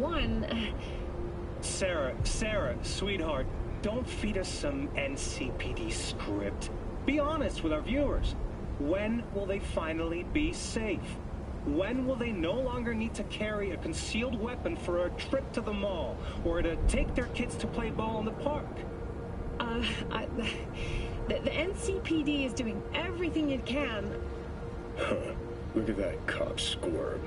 one... Sarah, sweetheart, don't feed us some NCPD script. Be honest with our viewers. When will they finally be safe? When will they no longer need to carry a concealed weapon for a trip to the mall, or to take their kids to play ball in the park? The NCPD is doing everything it can. Huh. Look at that cop squirm.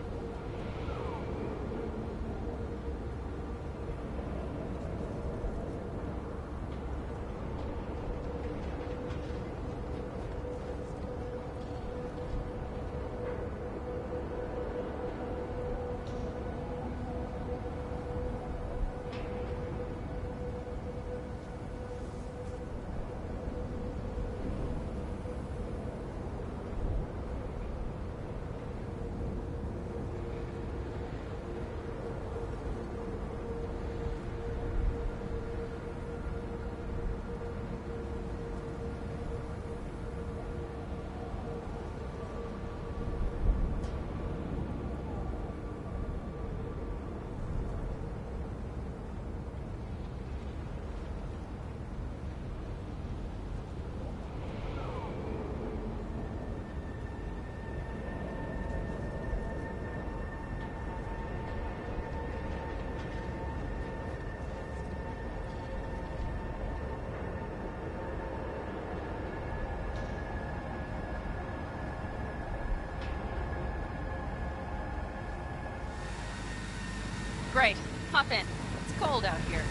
Great. Hop in. It's cold out here.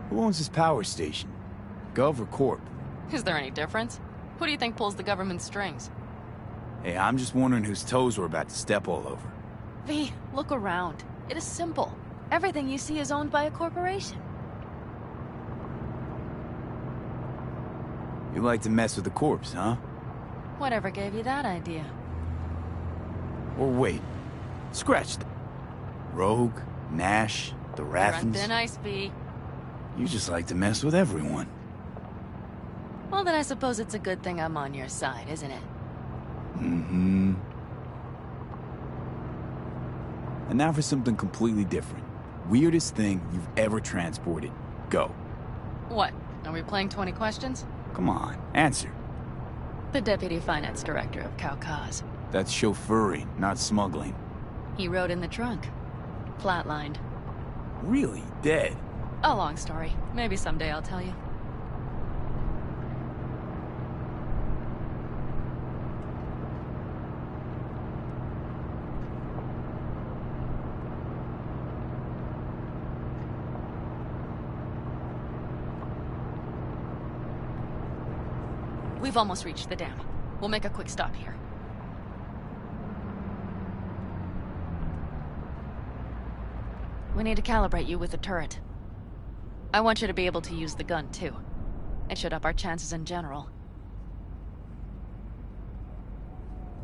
Who owns this power station? Gov or Corp? Is there any difference? Who do you think pulls the government's strings? Hey, I'm just wondering whose toes we're about to step all over. V, look around. It is simple. Everything you see is owned by a corporation. You like to mess with the corpse, huh? Whatever gave you that idea? Or wait, scratch that. Rogue, Nash, the Raffins. Thin ice, V. You just like to mess with everyone. Well, then I suppose it's a good thing I'm on your side, isn't it? Mm-hmm. And now for something completely different. Weirdest thing you've ever transported. Go. What? Are we playing 20 questions? Come on, answer. The Deputy Finance Director of Kaukaz. That's chauffeuring, not smuggling. He rode in the trunk. Flatlined. Really? Dead? A long story. Maybe someday I'll tell you. We've almost reached the dam. We'll make a quick stop here. We need to calibrate you with the turret. I want you to be able to use the gun, too. It should up our chances in general.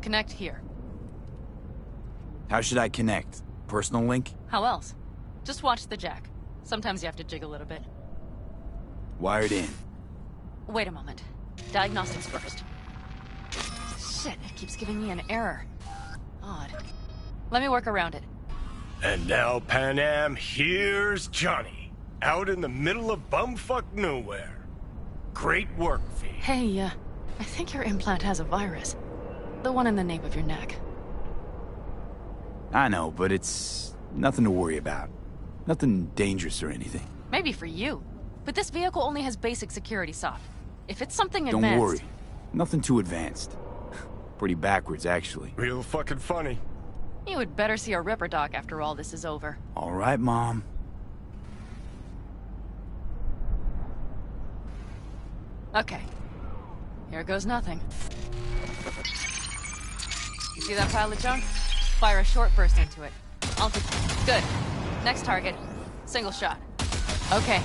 Connect here. How should I connect? Personal link? How else? Just watch the jack. Sometimes you have to jig a little bit. Wired in. Wait a moment. Diagnostics first. Shit, it keeps giving me an error. Odd. Let me work around it. And now, Pan Am, here's Johnny. Out in the middle of bumfuck nowhere. Great work, V. Hey, I think your implant has a virus. The one in the nape of your neck. I know, but it's nothing to worry about. Nothing dangerous or anything. Maybe for you. But this vehicle only has basic security soft. If it's something Don't advanced... worry. Nothing too advanced. Pretty backwards, actually. Real fucking funny. You would better see a Ripper Doc after all this is over. All right, Mom. Okay. Here goes nothing. You see that pilot, Joan? Fire a short burst into it. Good. Next target. Single shot. Okay.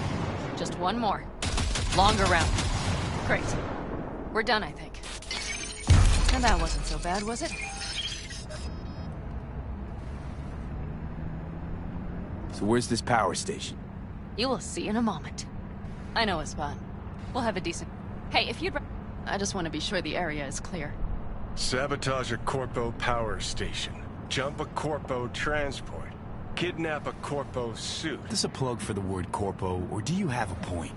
Just one more. Longer round. Great. We're done, I think. And that wasn't so bad, was it? So where's this power station? You will see in a moment. I know, Espan. We'll have a decent... Hey, if you'd... I just want to be sure the area is clear. Sabotage a Corpo power station. Jump a Corpo transport. Kidnap a Corpo suit. Is this a plug for the word Corpo, or do you have a point?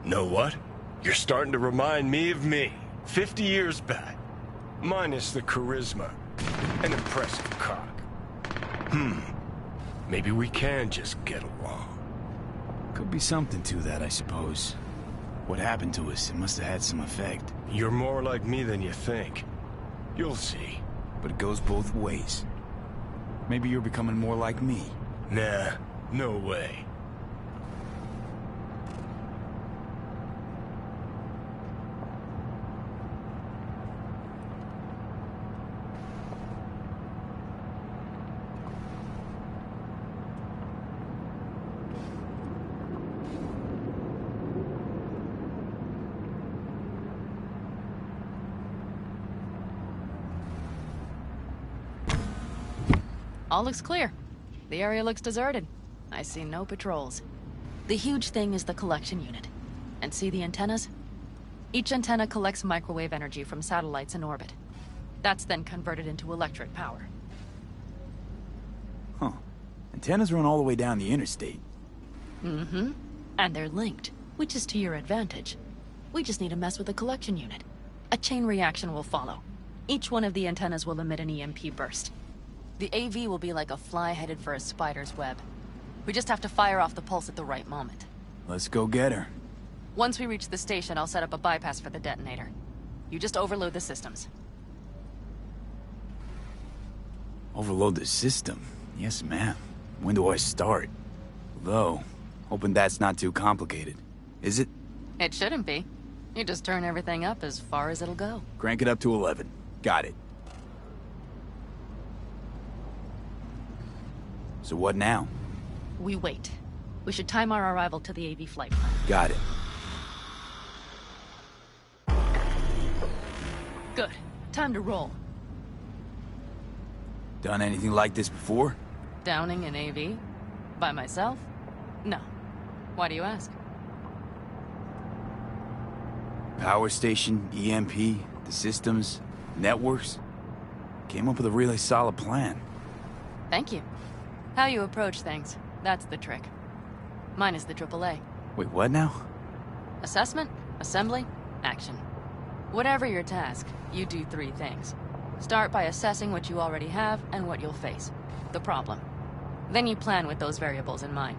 Know what? You're starting to remind me of me. 50 years back. Minus the charisma. An impressive cock. Maybe we can just get along. Could be something to that, I suppose. What happened to us? It must have had some effect. You're more like me than you think. You'll see. But it goes both ways. Maybe you're becoming more like me. Nah, no way. All looks clear. The area looks deserted. I see no patrols. The huge thing is the collection unit. And see the antennas? Each antenna collects microwave energy from satellites in orbit. That's then converted into electric power. Huh. Antennas run all the way down the interstate. Mm-hmm. And they're linked, which is to your advantage. We just need to mess with the collection unit. A chain reaction will follow. Each one of the antennas will emit an EMP burst. The AV will be like a fly headed for a spider's web. We just have to fire off the pulse at the right moment. Let's go get her. Once we reach the station, I'll set up a bypass for the detonator. You just overload the systems. Overload the system? Yes, ma'am. When do I start? Though, hoping that's not too complicated. Is it? It shouldn't be. You just turn everything up as far as it'll go. Crank it up to 11. Got it. So what now? We wait. We should time our arrival to the AV flight plan. Got it. Good. Time to roll. Done anything like this before? Downing an AV? By myself? No. Why do you ask? Power station, EMP, the systems, networks. Came up with a really solid plan. Thank you. How you approach things, that's the trick. Mine is the AAA. Wait, what now? Assessment, assembly, action. Whatever your task, you do 3 things. Start by assessing what you already have and what you'll face. The problem. Then you plan with those variables in mind.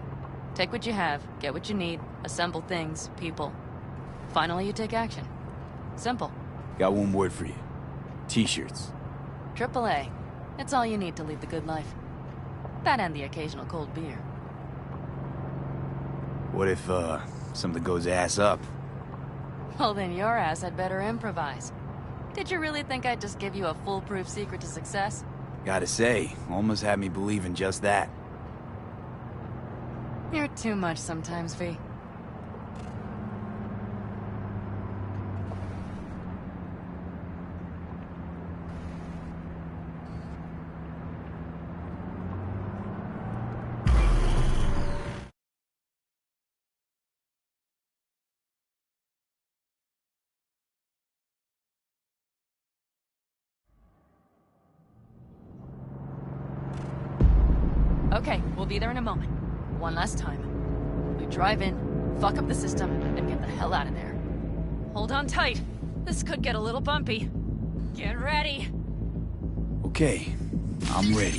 Take what you have, get what you need, assemble things, people. Finally, you take action. Simple. Got one word for you. T-shirts. AAA. It's all you need to lead the good life. That and the occasional cold beer. What if, something goes ass up? Well, then your ass had better improvise. Did you really think I'd just give you a foolproof secret to success? Gotta say, almost had me believing just that. You're too much sometimes, V. Okay, we'll be there in a moment. One last time. We drive in, fuck up the system, and get the hell out of there. Hold on tight. This could get a little bumpy. Get ready. Okay, I'm ready.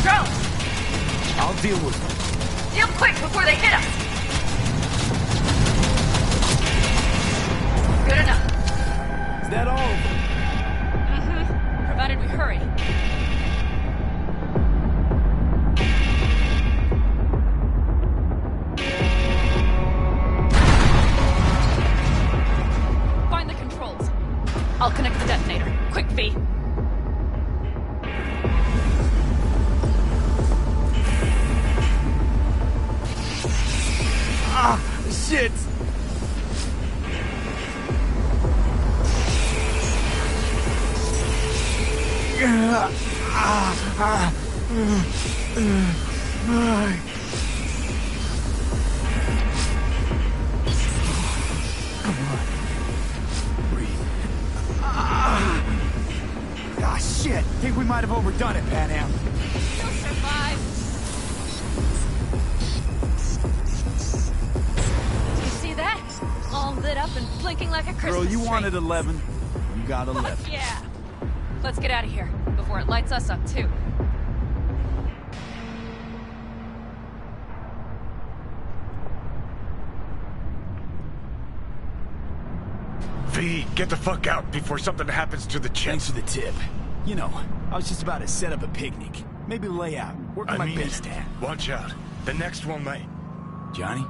Drones! I'll deal with them. Deal quick before they hit us! Good enough. Is that all of them? Mm-hmm. Provided we hurry. Find the controls. I'll connect the detonator. Quick, V. Ah, shit! Shit! Think we might have overdone it, Pan Am. You'll survive. Do you see that? All lit up and blinking like a Christmas Girl, you tree. wanted 11. You got 11. Fuck yeah! Let's get out of here before it lights us up, too. V, get the fuck out before something happens to the chip. Thanks for the tip. You know, I was just about to set up a picnic. Maybe lay out. Work on my base tan. Watch out. The next one might. Johnny?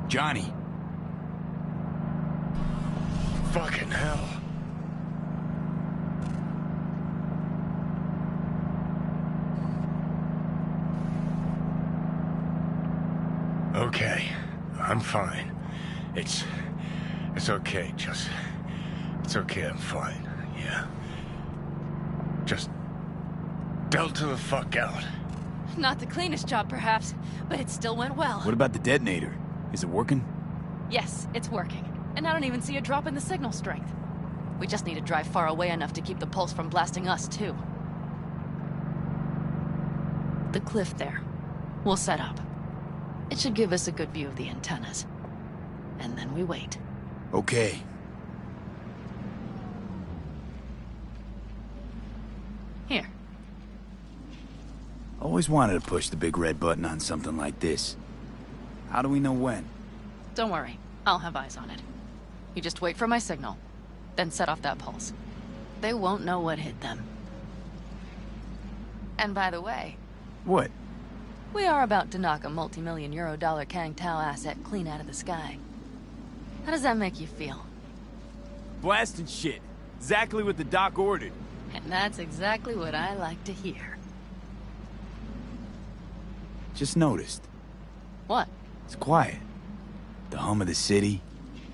Johnny? Fucking hell. Okay. I'm fine. It's okay, just... It's okay, I'm fine. Yeah. Just... Delta the fuck out. Not the cleanest job, perhaps, but it still went well. What about the detonator? Is it working? Yes, it's working. And I don't even see a drop in the signal strength. We just need to drive far away enough to keep the pulse from blasting us, too. The cliff there. We'll set up. It should give us a good view of the antennas. And then we wait. Okay. Here. Always wanted to push the big red button on something like this. How do we know when? Don't worry. I'll have eyes on it. You just wait for my signal. Then set off that pulse. They won't know what hit them. And by the way... What? We are about to knock a multi-million euro-dollar Kang Tao asset clean out of the sky. How does that make you feel? Blasting shit. Exactly what the doc ordered. And that's exactly what I like to hear. Just noticed. What? It's quiet. The hum of the city,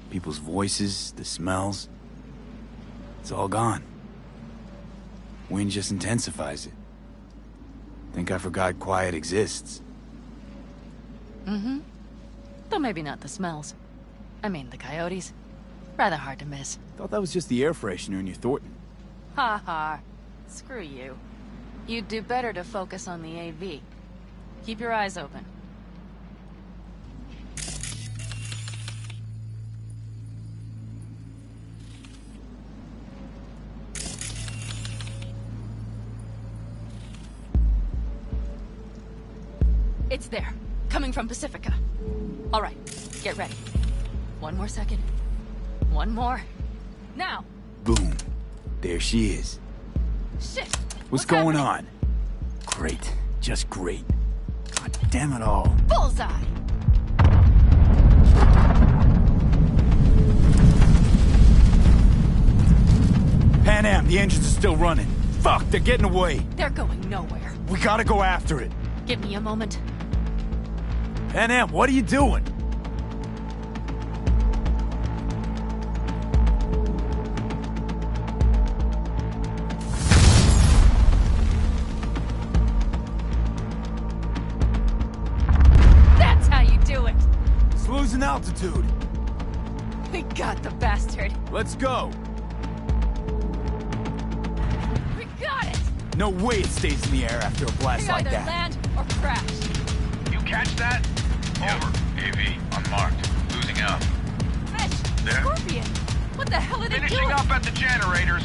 people's voices, the smells. It's all gone. Wind just intensifies it. Think I forgot quiet exists. Mm-hmm. Though maybe not the smells. I mean, the coyotes. Rather hard to miss. Thought that was just the air freshener in your Thornton. Ha ha. Screw you. You'd do better to focus on the AV. Keep your eyes open. It's there. Coming from Pacifica. All right. Get ready. One more second. One more. Now! Boom. There she is. Shit! What's going happening? on? Great. Just great. God damn it all. Bullseye! Pan Am, the engines are still running. Fuck, they're getting away. They're going nowhere. We gotta go after it. Give me a moment. Pan Am, what are you doing? That's how you do it! It's losing altitude. We got the bastard. Let's go. We got it! No way it stays in the air after a blast We like either that. land or crash. You catch that? Over. AV, unmarked. Losing out. Fish! There? Scorpion! What the hell are they Finishing doing? up at the generators.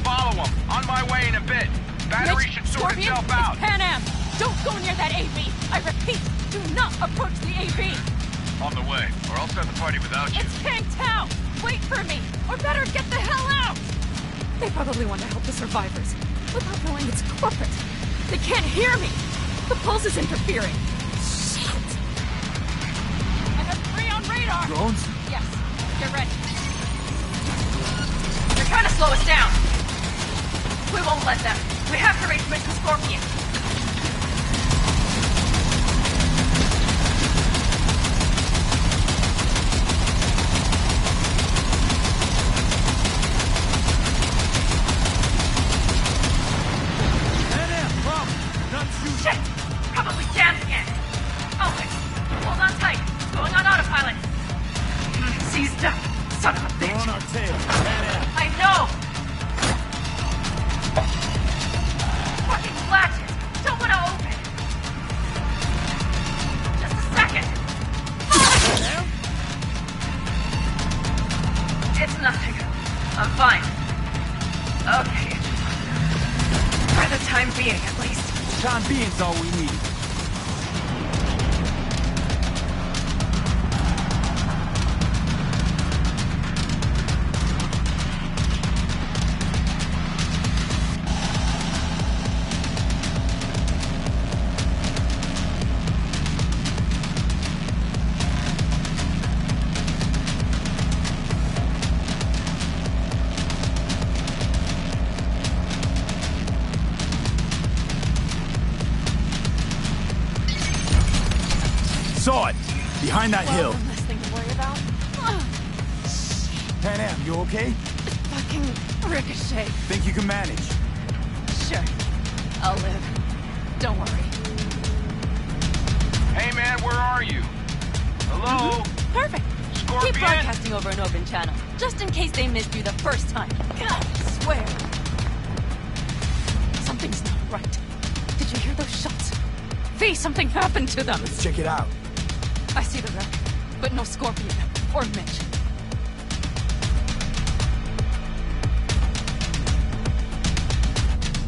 Follow them. On my way in a bit. Battery Mitch, should sort Scorpion, itself out. It's Pan Am! Don't go near that AV! I repeat, do not approach the AV! On the way, or I'll start the party without you. It's Kang Tao! Wait for me! Or better, get the hell out! They probably want to help the survivors, without knowing it's corporate. They can't hear me! The pulse is interfering. Shit! I have 3 on radar! Drones? Yes. Get ready. They're trying to slow us down. We won't let them. We have to reach Mission Scorpion. Okay. For the time being, at least. Time being's all we need. Saw it! Behind that hill. One less thing to worry about. Pan Am, you okay? Fucking ricochet. Think you can manage? Sure. I'll live. Don't worry. Hey man, where are you? Hello? Perfect. Scorpion? Keep broadcasting over an open channel, just in case they missed you the first time. God, I swear. Something's not right. Did you hear those shots? V, something happened to them. Let's check it out. I see the wreck, but no Scorpion or Mitch.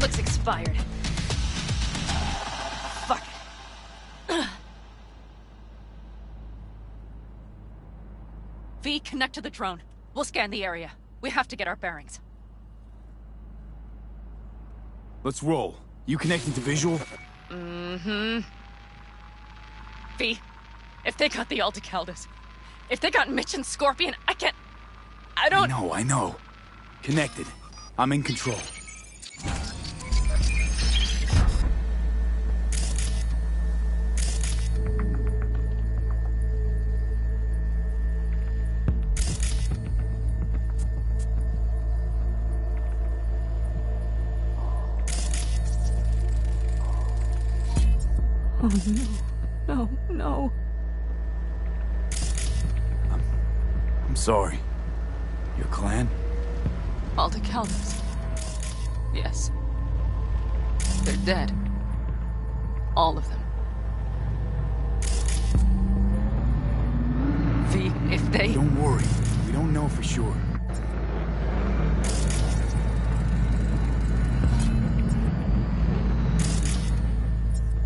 Looks expired. Fuck it. V, connect to the drone. We'll scan the area. We have to get our bearings. Let's roll. You connecting to visual? Mm-hmm. V, if they got the Aldecaldos, if they got Mitch and Scorpion, I don't... I know. Connected. I'm in control. Oh, no. No. I'm sorry. Your clan? Aldecaldos. Yes. They're dead. All of them. V, if they... Don't worry. We don't know for sure.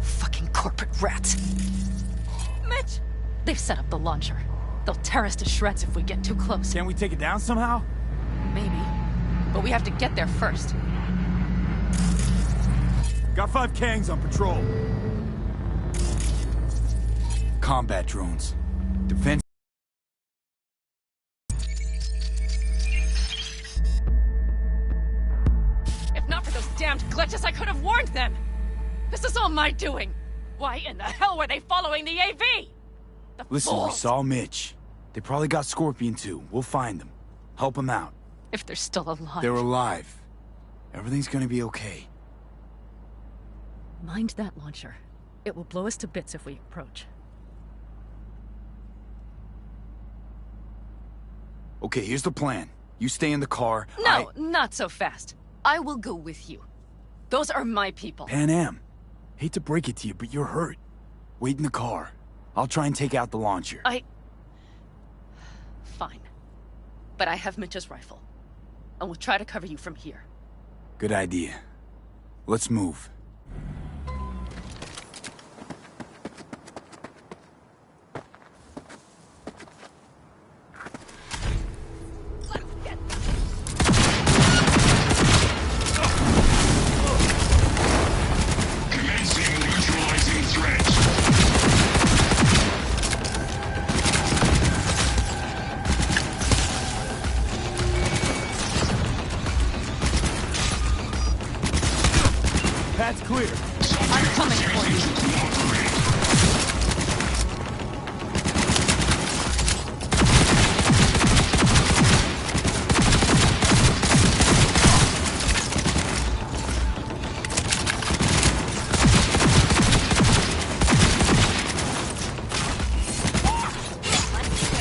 Fucking corporate rats. Mitch! They've set up the launcher. They'll tear us to shreds if we get too close. Can we take it down somehow? Maybe. But we have to get there first. Got 5 Kangs on patrol. Combat drones. Defense. If not for those damned glitches, I could have warned them! This is all my doing! Why in the hell were they following the AV? The Listen, we fools. saw Mitch. They probably got Scorpion too. We'll find them. Help them out. If they're still alive. They're alive. Everything's gonna be okay. Mind that launcher. It will blow us to bits if we approach. Okay, here's the plan. You stay in the car. No, not so fast. I will go with you. Those are my people. Pan Am. Hate to break it to you, but you're hurt. Wait in the car. I'll try and take out the launcher. Fine. But I have Mitch's rifle. And we'll try to cover you from here. Good idea. Let's move. Commencing neutralizing threat. Path's clear. I'm coming for you.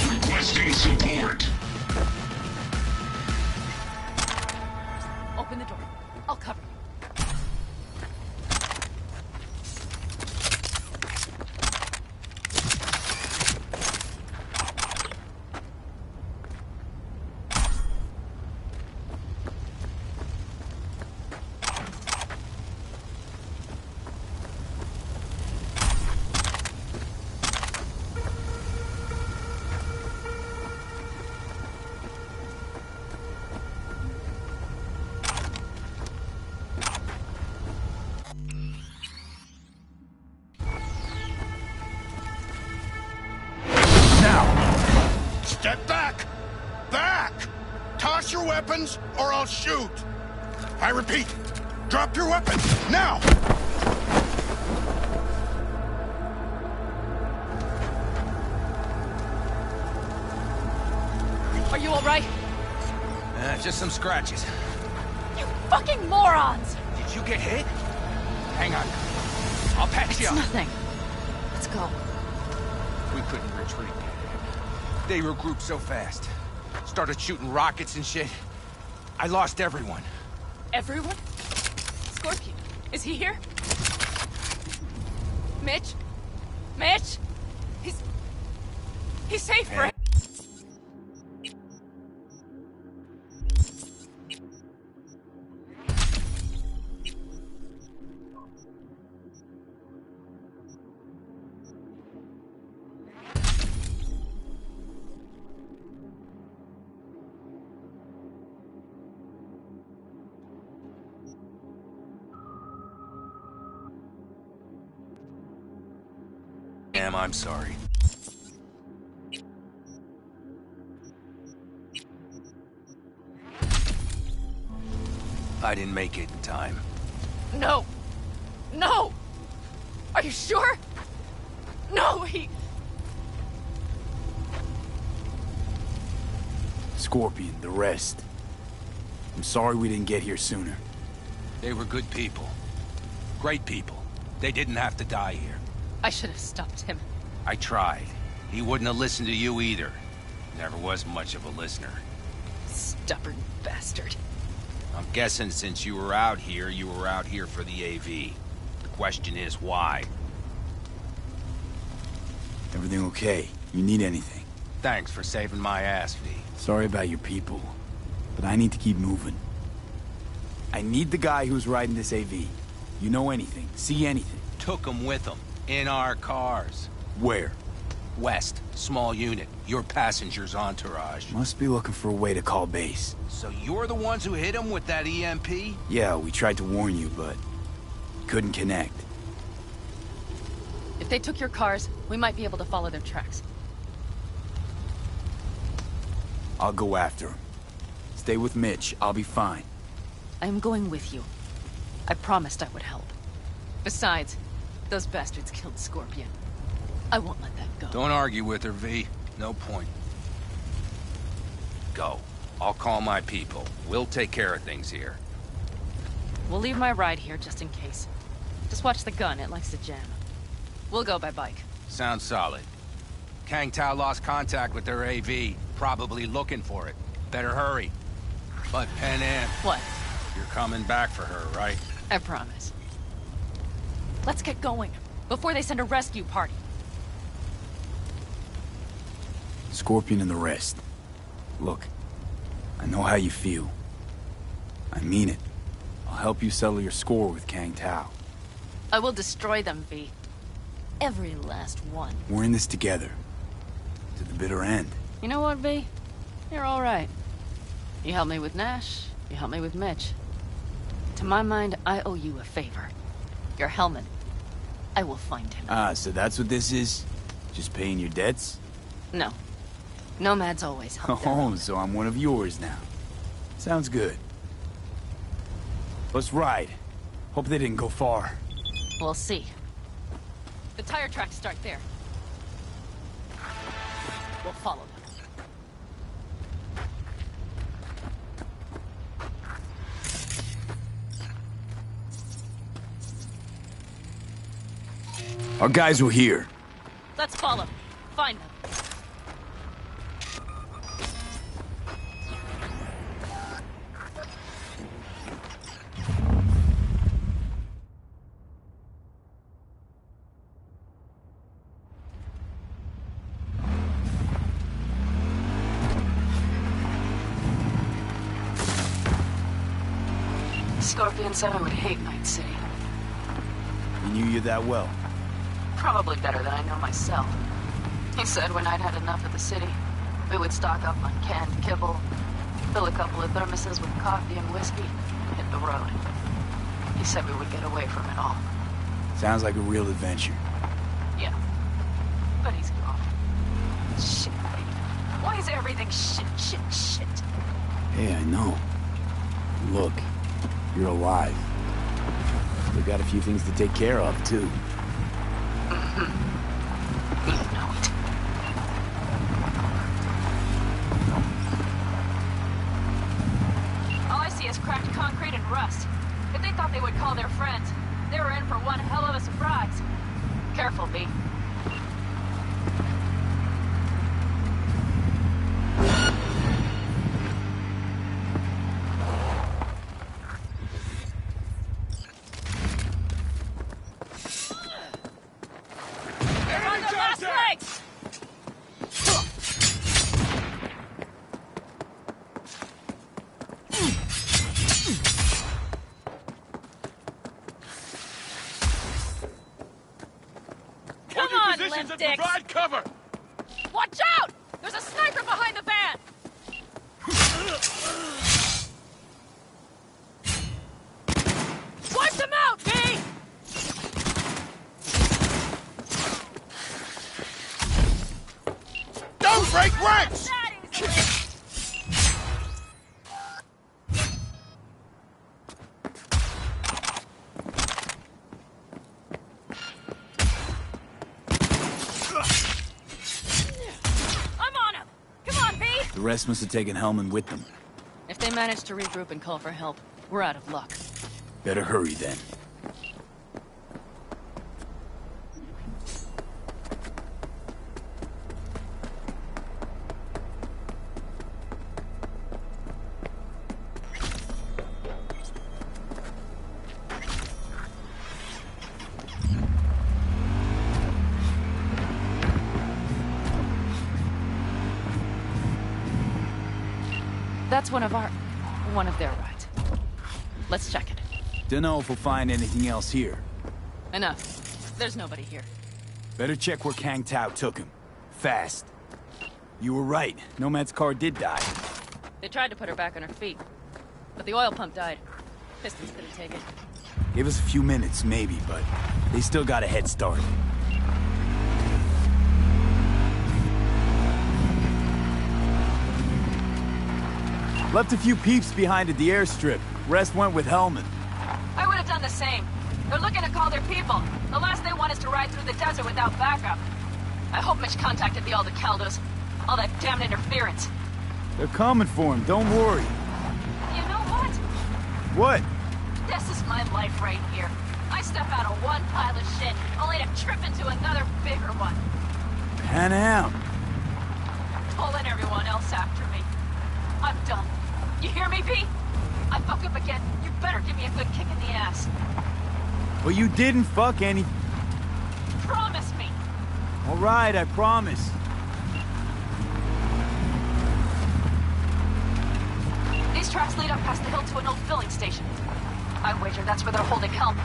Requesting support. Open the door. I'll cover you. Step back! Back! Toss your weapons, or I'll shoot! I repeat, drop your weapons, now! Are you alright? Just some scratches. You fucking morons! Did you get hit? Hang on. I'll patch you It's up. nothing. Let's go. We couldn't retreat. They regrouped so fast. Started shooting rockets and shit. I lost everyone. Everyone? Scorpion, is he here? Mitch? Mitch? He's safe, right? I'm sorry. I didn't make it in time. No! No! Are you sure? No, Scorpion, the rest. I'm sorry we didn't get here sooner. They were good people. Great people. They didn't have to die here. I should have stopped him. I tried. He wouldn't have listened to you either. Never was much of a listener. Stubborn bastard. I'm guessing since you were out here for the AV. The question is, why? Everything okay? You need anything? Thanks for saving my ass, V. Sorry about your people, but I need to keep moving. I need the guy who's riding this AV. You know anything, see anything? Took him with him. In our cars. Where? West. Small unit. Your passenger's entourage. Must be looking for a way to call base. So you're the ones who hit him with that EMP? Yeah, we tried to warn you, but couldn't connect. If they took your cars, we might be able to follow their tracks. I'll go after him. Stay with Mitch. I'll be fine. I am going with you. I promised I would help. Besides, those bastards killed Scorpion. I won't let that go. Don't argue with her, V. No point. Go. I'll call my people. We'll take care of things here. We'll leave my ride here just in case. Just watch the gun, it likes to jam. We'll go by bike. Sounds solid. Kang Tao lost contact with their AV. Probably looking for it. Better hurry. But Pen Am. What? You're coming back for her, right? I promise. Let's get going, before they send a rescue party. Scorpion and the rest. Look, I know how you feel. I mean it. I'll help you settle your score with Kang Tao. I will destroy them, V. Every last one. We're in this together. To the bitter end. You know what, V? You're all right. You helped me with Nash, you helped me with Mitch. To my mind, I owe you a favor. Your helmet. I will find him. Ah, so that's what this is? Just paying your debts? No. Nomads always help their Oh, own. so I'm one of yours now. Sounds good. Let's ride. Hope they didn't go far. We'll see. The tire tracks start there. We'll follow them. Our guys were here. Let's follow. Find them. Scorpion said I would hate Night City. He knew you that well. Probably better than I know myself. He said when I'd had enough of the city, we would stock up on canned kibble, fill a couple of thermoses with coffee and whiskey, and hit the road. He said we would get away from it all. Sounds like a real adventure. Yeah. But he's gone. Shit. Why is everything shit? Hey, I know. Look, you're alive. We got a few things to take care of, too. You know it. All I see is cracked concrete and rust. If they thought they would call their friends, they were in for one hell of a surprise. Careful, V. Provide cover! Watch out! There's a sniper behind the van! Wipe them out, V! Don't break ranks! The rest must have taken Hellman with them. If they manage to regroup and call for help, we're out of luck. Better hurry then. That's one of their rides. Let's check it. Dunno if we'll find anything else here. Enough. There's nobody here. Better check where Kang Tao took him. Fast. You were right. Nomad's car did die. They tried to put her back on her feet, but the oil pump died. Pistons couldn't take it. Gave us a few minutes, maybe, but they still got a head start. Left a few peeps behind at the airstrip. Rest went with Hellman. I would have done the same. They're looking to call their people. The last they want is to ride through the desert without backup. I hope Mitch contacted the Aldecaldos. All that damn interference. They're coming for him, don't worry. You know what? What? This is my life right here. I step out of one pile of shit, only to trip into another bigger one. Pan Am. Pulling everyone else after me. I'm done. You hear me, V? I fuck up again, you better give me a good kick in the ass. But you didn't fuck any... Promise me! All right, I promise. These tracks lead up past the hill to an old filling station. I wager that's where they're holding Helm.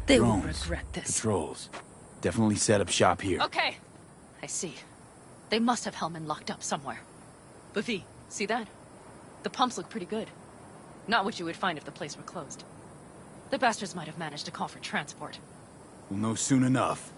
They will regret this. Patrols. Definitely set up shop here. Okay. I see. They must have Hellman locked up somewhere. But V, see that? The pumps look pretty good. Not what you would find if the place were closed. The bastards might have managed to call for transport. We'll know soon enough.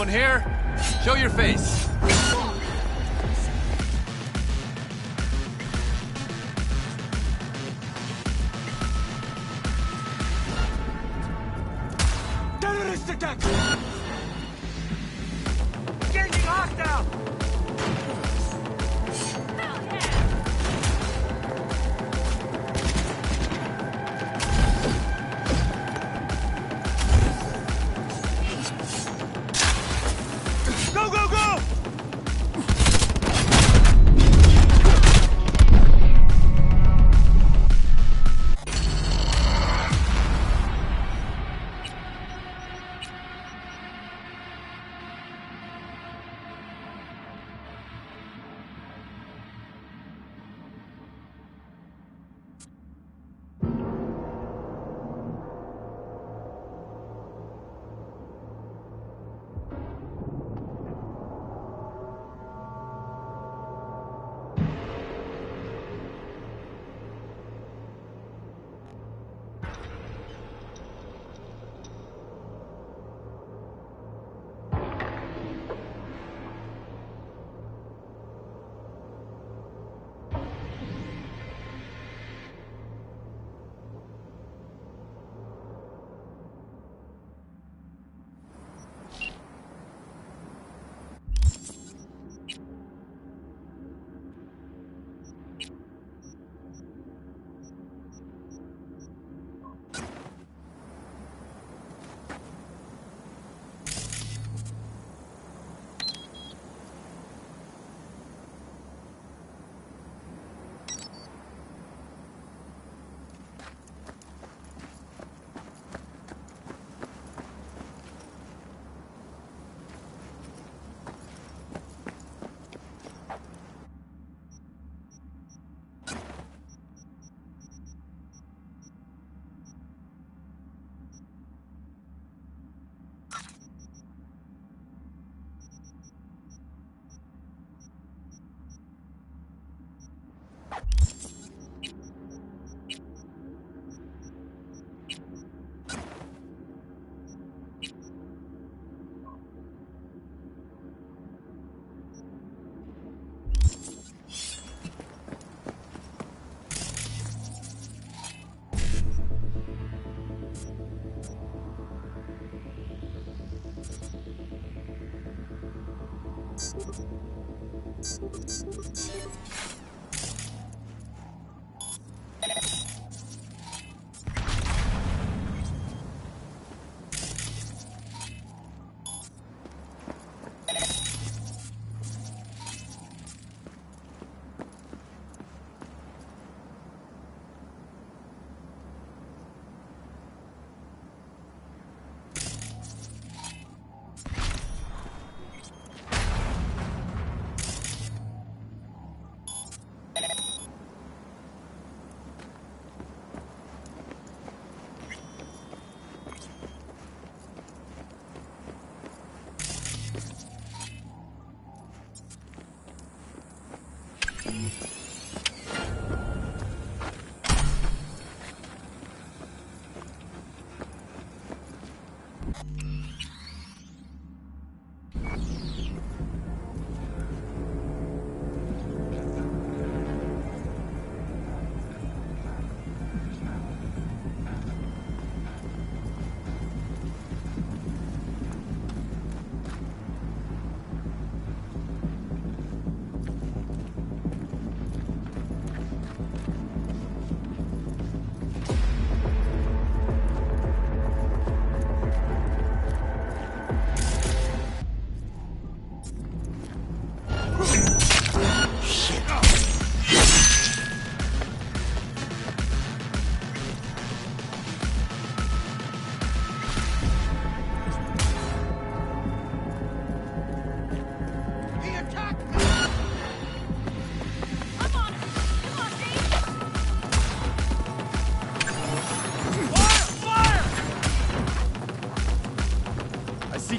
Anyone here? Show your face. Terrorist attack! Engaging hostile! Go, go, go!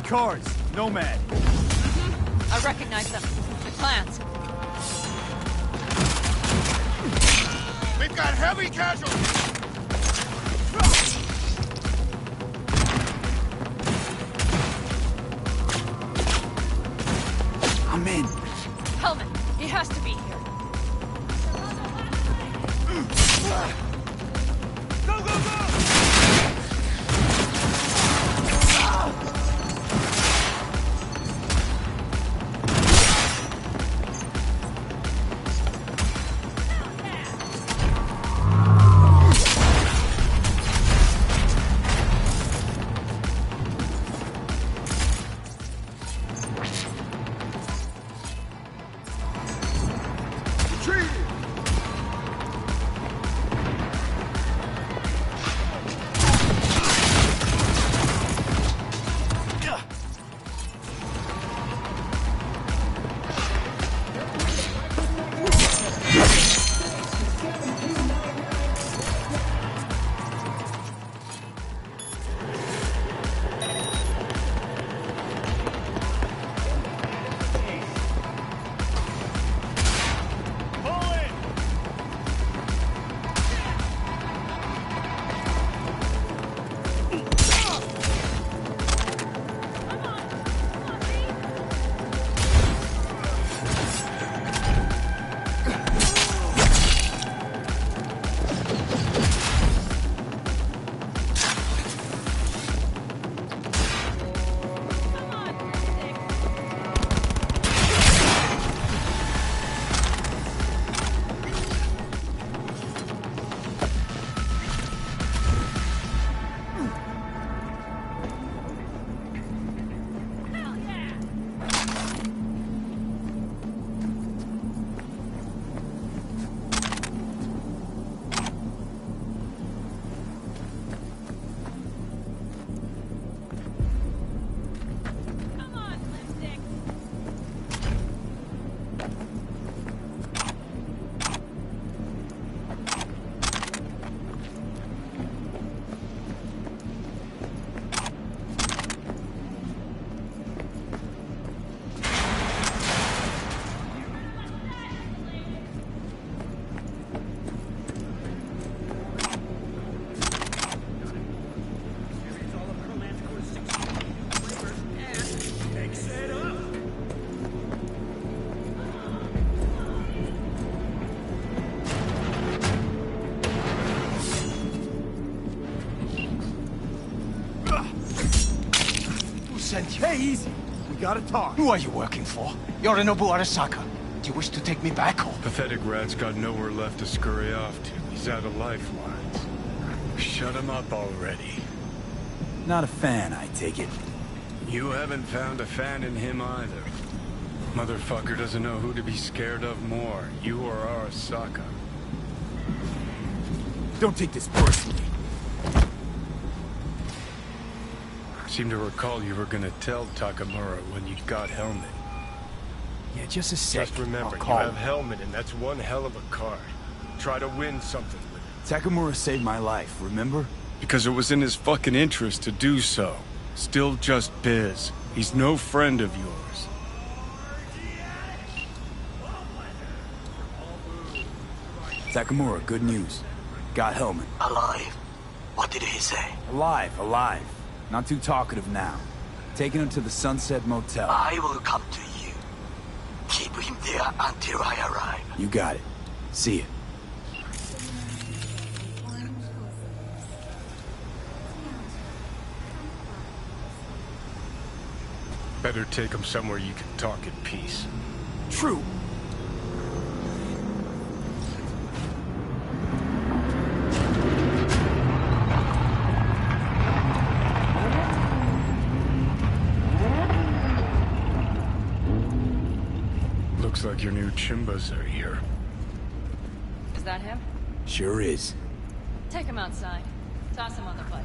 Cars, Nomad. I recognize them. The clans. We've got heavy casualties! I'm in. Hellman, he has to be here. Go, go, go! Hey, easy. We gotta talk. Who are you working for? Yorinobu Arasaka. Do you wish to take me back home? Pathetic rat's got nowhere left to scurry off to. He's out of lifelines. Shut him up already. Not a fan, I take it. You haven't found a fan in him either. Motherfucker doesn't know who to be scared of more, you or Arasaka. Don't take this personally. Seem to recall you were gonna tell Takamura when you got Hellman. Yeah, just a sec. Just remember, you have Hellman, and that's one hell of a card. Try to win something with it. Takamura saved my life, remember? Because it was in his fucking interest to do so. Still just biz. He's no friend of yours. Takamura, good news. Got Hellman. Alive. What did he say? Alive, alive. Not too talkative now. Taking him to the Sunset Motel. I will come to you. Keep him there until I arrive. You got it. See ya. Better take him somewhere you can talk in peace. True. Looks like your new Chimbas are here. Is that him? Sure is. Take him outside. Toss him on the bike.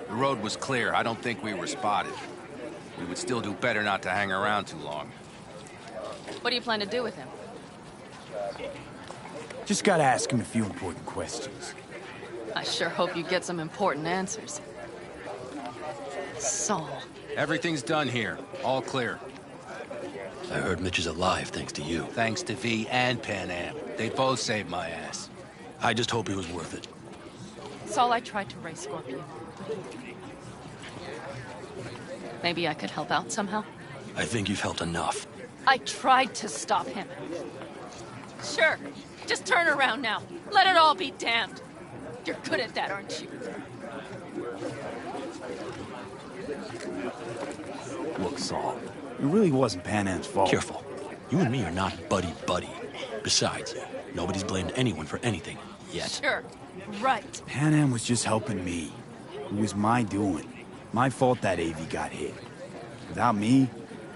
The road was clear. I don't think we were spotted. We would still do better not to hang around too long. What do you plan to do with him? Just gotta ask him a few important questions. I sure hope you get some important answers. Saul. Everything's done here. All clear. I heard Mitch is alive thanks to you. Thanks to V and Pan Am. They both saved my ass. I just hope it was worth it. Saul, I tried to raise Scorpion. Maybe I could help out somehow? I think you've helped enough. I tried to stop him. Sure. Just turn around now. Let it all be damned. You're good at that, aren't you? Look, Saul, it really wasn't Pan Am's fault. Careful. You and me are not buddy-buddy. Besides, nobody's blamed anyone for anything, yet. Sure. Right. Pan Am was just helping me. It was my doing. My fault that AV got hit. Without me,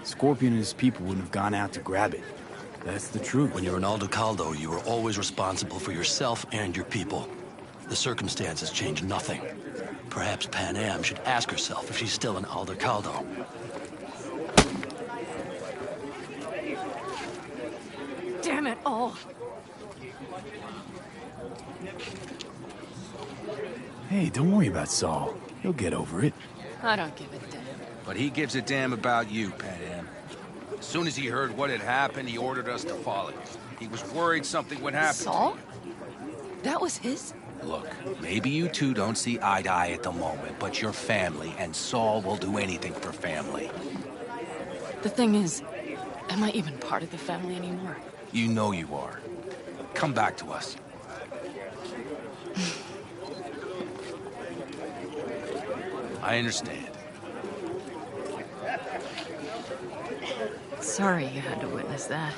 Scorpion and his people wouldn't have gone out to grab it. That's the truth. When you're an Aldecaldo, you are always responsible for yourself and your people. The circumstances change nothing. Perhaps Pan Am should ask herself if she's still an Aldecaldo. Damn it all. Hey, don't worry about Saul. He'll get over it. I don't give a damn. But he gives a damn about you, Pan Am. As soon as he heard what had happened, he ordered us to follow. He was worried something would happen. Saul? That was his? Look, maybe you two don't see eye to eye at the moment, but you're family, and Saul will do anything for family. The thing is, am I even part of the family anymore? You know you are. Come back to us. I understand. Sorry you had to witness that.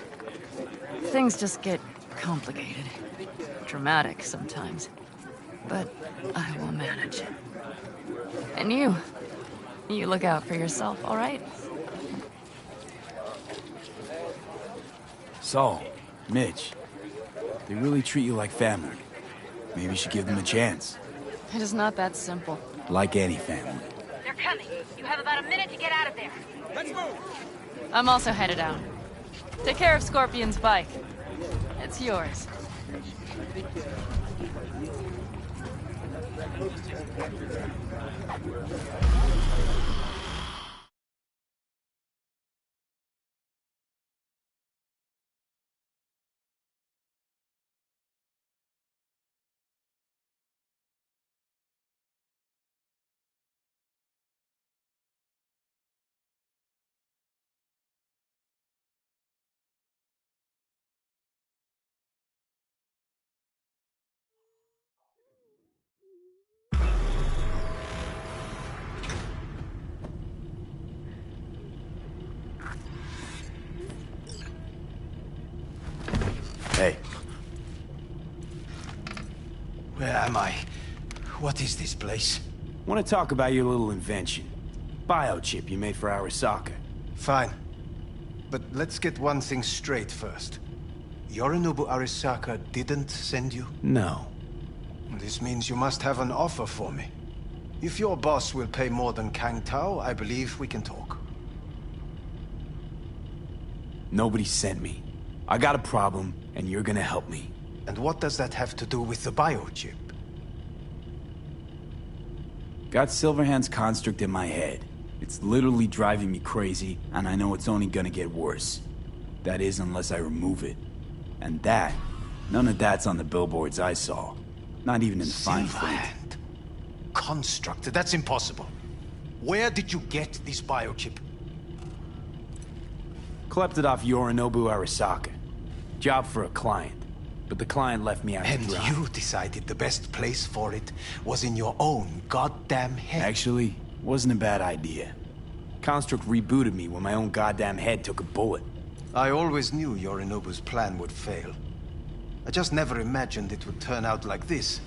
Things just get complicated. Dramatic sometimes. But I will manage. And you look out for yourself, all right? Saul, Mitch, they really treat you like family. Maybe you should give them a chance. It is not that simple. Like any family. They're coming. You have about a minute to get out of there. Let's move! I'm also headed out. Take care of Scorpion's bike. It's yours. Hey. Where am I? What is this place? Want to talk about your little invention. Biochip you made for Arasaka. Fine. But let's get one thing straight first. Yorinobu Arasaka didn't send you? No. This means you must have an offer for me. If your boss will pay more than Kang Tao, I believe we can talk. Nobody sent me. I got a problem, and you're gonna help me. And what does that have to do with the biochip? Got Silverhand's construct in my head. It's literally driving me crazy, and I know it's only gonna get worse. That is, unless I remove it. And that, none of that's on the billboards I saw. Not even in the fine print. Silverhand. Construct? That's impossible. Where did you get this biochip? Klept it off Yorinobu Arasaka. Job for a client. But the client left me out to dry. And you decided the best place for it was in your own goddamn head. Actually, wasn't a bad idea. Construct rebooted me when my own goddamn head took a bullet. I always knew Yorinobu's plan would fail. I just never imagined it would turn out like this.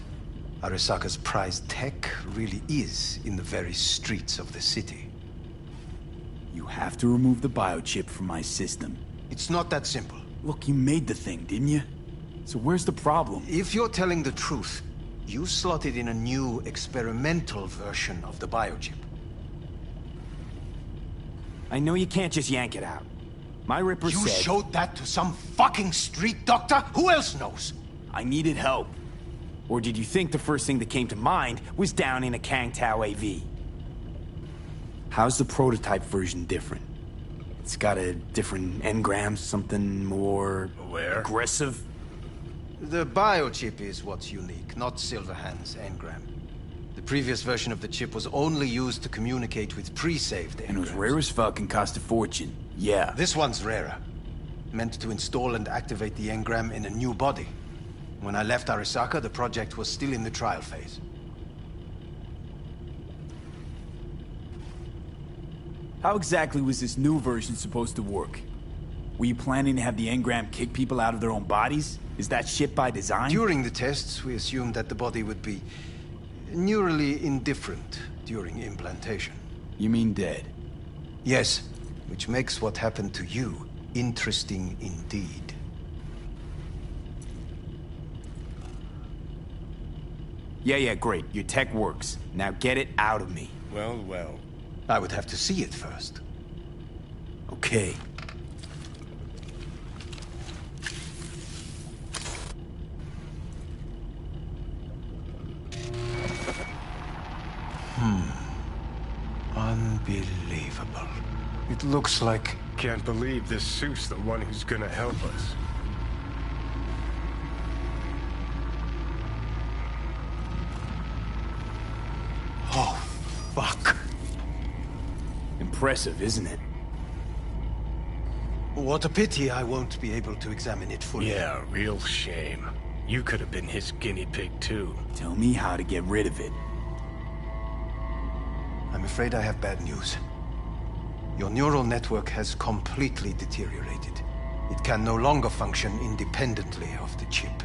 Arasaka's prized tech really is in the very streets of the city. You have to remove the biochip from my system. It's not that simple. Look, you made the thing, didn't you? So where's the problem? If you're telling the truth, you slotted in a new experimental version of the biochip. I know you can't just yank it out. My Ripper said... You showed that to some fucking street doctor? Who else knows? I needed help. Or did you think the first thing that came to mind was down in a Kangtao AV? How's the prototype version different? It's got a different engram, something more... aggressive? The biochip is what's unique, not Silverhand's engram. The previous version of the chip was only used to communicate with pre-saved engrams. And it was rare as fuck and cost a fortune. Yeah. This one's rarer. Meant to install and activate the engram in a new body. When I left Arasaka, the project was still in the trial phase. How exactly was this new version supposed to work? Were you planning to have the engram kick people out of their own bodies? Is that shit by design? During the tests, we assumed that the body would be neurally indifferent during implantation. You mean dead? Yes, which makes what happened to you interesting indeed. Yeah, great. Your tech works. Now get it out of me. Well. I would have to see it first. Okay. Unbelievable. It looks like... Can't believe this suit's the one who's gonna help us. Oh, fuck. Impressive, isn't it? What a pity I won't be able to examine it fully. Yeah, real shame. You could have been his guinea pig, too. Tell me how to get rid of it. I'm afraid I have bad news. Your neural network has completely deteriorated. It can no longer function independently of the chip.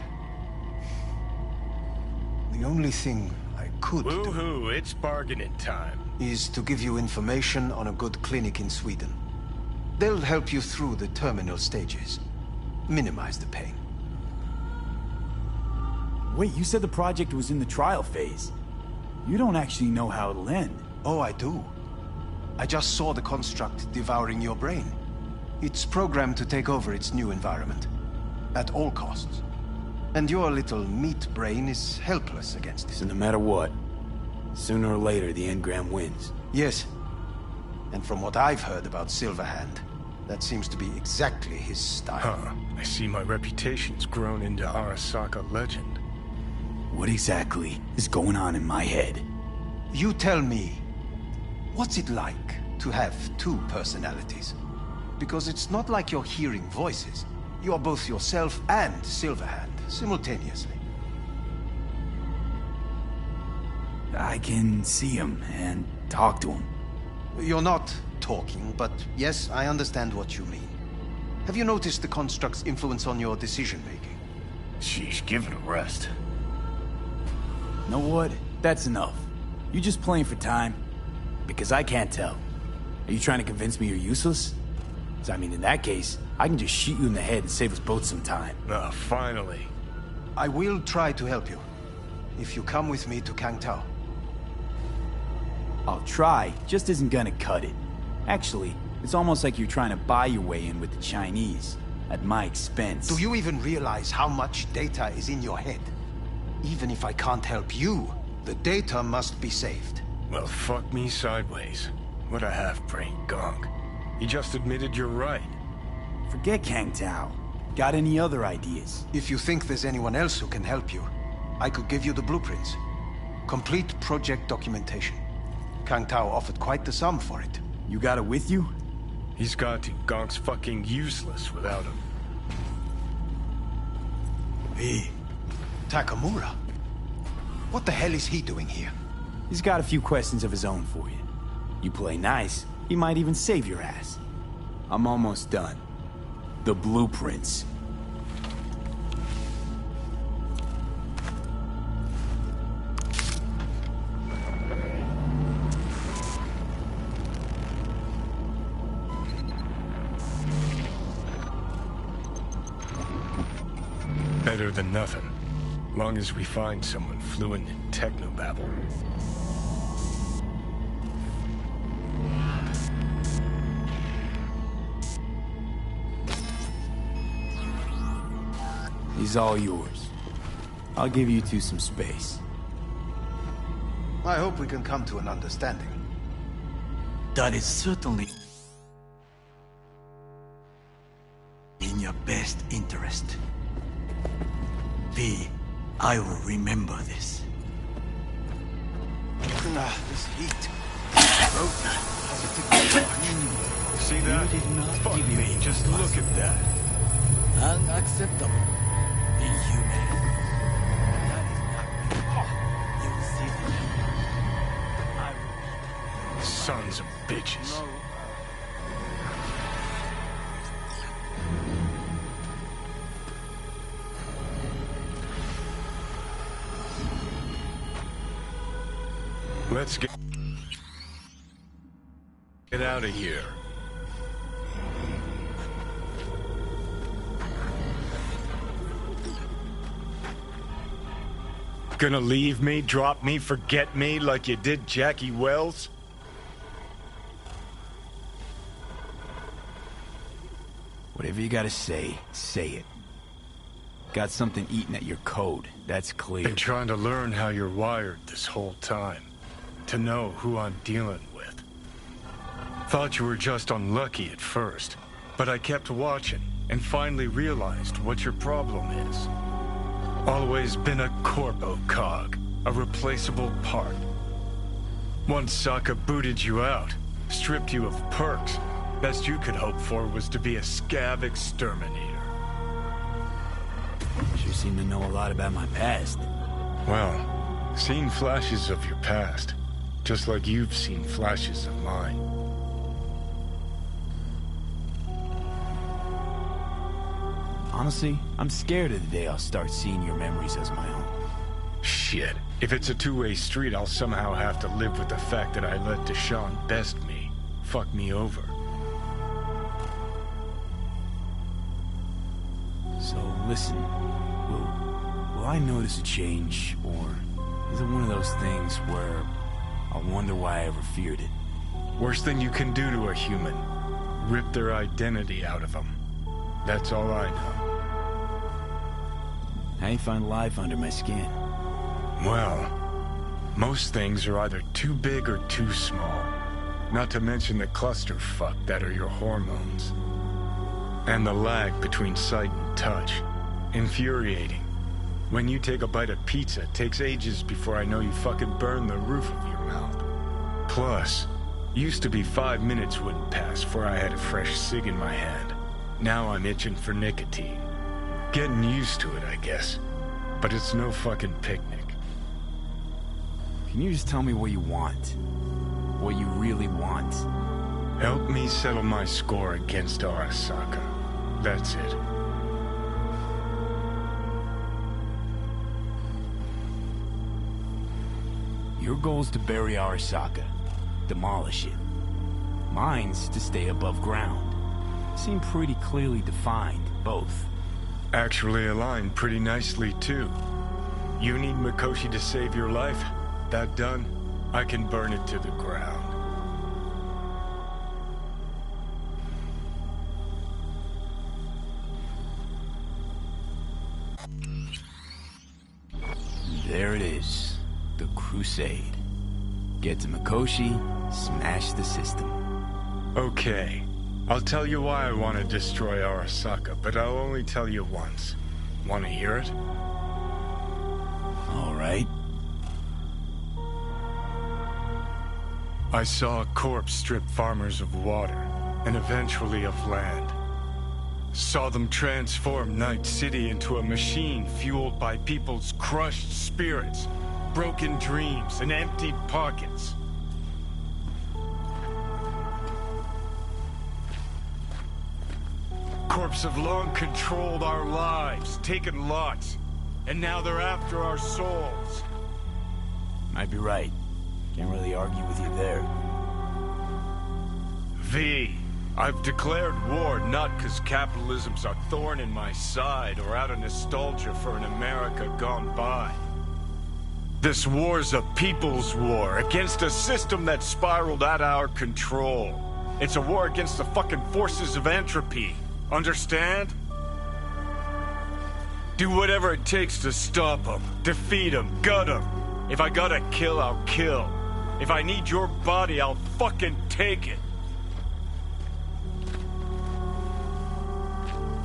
The only thing I could Woohoo, it's bargaining time. Is to give you information on a good clinic in Sweden. They'll help you through the terminal stages. Minimize the pain. Wait, you said the project was in the trial phase. You don't actually know how it'll end. Oh, I do. I just saw the construct devouring your brain. It's programmed to take over its new environment. At all costs. And your little meat brain is helpless against it. So no matter what, sooner or later the engram wins. Yes. And from what I've heard about Silverhand, that seems to be exactly his style. Huh. I see my reputation's grown into Arasaka legend. What exactly is going on in my head? You tell me, what's it like to have two personalities? Because it's not like you're hearing voices. You are both yourself and Silverhand, simultaneously. I can see him and talk to him. You're not talking, but yes, I understand what you mean. Have you noticed the construct's influence on your decision-making? Sheesh, give it a rest. Know what? That's enough. You just playing for time? Because I can't tell. Are you trying to convince me you're useless? I mean, in that case, I can just shoot you in the head and save us both some time. Finally. I will try to help you. If you come with me to Kangtao. I'll try, just isn't gonna cut it. Actually, it's almost like you're trying to buy your way in with the Chinese, at my expense. Do you even realize how much data is in your head? Even if I can't help you, the data must be saved. Well, fuck me sideways. What a half-brain gonk. He just admitted you're right. Forget Kangtao. Got any other ideas? If you think there's anyone else who can help you, I could give you the blueprints. Complete project documentation. Kangtao offered quite the sum for it. You got it with you? He's got to. Gonk's fucking useless without him. V. Takamura? What the hell is he doing here? He's got a few questions of his own for you. You play nice, he might even save your ass. I'm almost done. The blueprints. Better than nothing. Long as we find someone fluent in technobabble. He's all yours. I'll give you two some space. I hope we can come to an understanding. That is certainly in your best interest. V, I will remember this. This heat. See that? Fuck me, just look at that. Unacceptable. Inhumane. That is not me. You see it. Sons of bitches. No. Let's get out of here. Gonna leave me, drop me, forget me like you did Jackie Wells? Whatever you gotta say, say it. Got something eating at your code, that's clear. Been trying to learn how you're wired this whole time. To know who I'm dealing with. Thought you were just unlucky at first, but I kept watching and finally realized what your problem is. Always been a corpo cog, a replaceable part. Once Saka booted you out, stripped you of perks, best you could hope for was to be a scav exterminator. Sure seem to know a lot about my past. Well, seen flashes of your past. Just like you've seen flashes of mine. Honestly, I'm scared of the day I'll start seeing your memories as my own. Shit. If it's a two-way street, I'll somehow have to live with the fact that I let Deshaun best me. Fuck me over. So, listen. Will I notice a change, or is it one of those things where I wonder why I ever feared it? Worst thing you can do to a human. Rip their identity out of them. That's all I know. How you find life under my skin? Well, most things are either too big or too small. Not to mention the clusterfuck that are your hormones. And the lag between sight and touch. Infuriating. When you take a bite of pizza, it takes ages before I know you fucking burn the roof of your mouth. Plus, used to be 5 minutes wouldn't pass before I had a fresh cig in my hand. Now I'm itching for nicotine. Getting used to it, I guess. But it's no fucking picnic. Can you just tell me what you want? What you really want? Help me settle my score against Arasaka. That's it. Your goal's to bury Arasaka. Demolish it. Mine's to stay above ground. Seem pretty clearly defined, both. Actually aligned pretty nicely, too. You need Mikoshi to save your life? That done, I can burn it to the ground. There it is. The Crusade. Get to Mikoshi, smash the system. Okay. I'll tell you why I want to destroy Arasaka, but I'll only tell you once. Want to hear it? All right. I saw a corpse strip farmers of water, and eventually of land. Saw them transform Night City into a machine fueled by people's crushed spirits, broken dreams, and emptied pockets. Corps have long controlled our lives, taken lots, and now they're after our souls. Might be right. Can't really argue with you there. V, I've declared war not because capitalism's a thorn in my side or out of nostalgia for an America gone by. This war's a people's war against a system that spiraled out of our control. It's a war against the fucking forces of entropy. Understand? Do whatever it takes to stop them, defeat them, gut them. If I gotta kill, I'll kill. If I need your body, I'll fucking take it.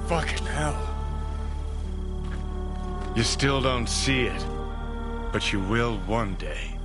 Fucking hell. You still don't see it, but you will one day.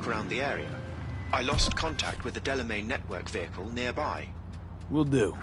look around the area. I lost contact with the Delamain network vehicle nearby. Will do.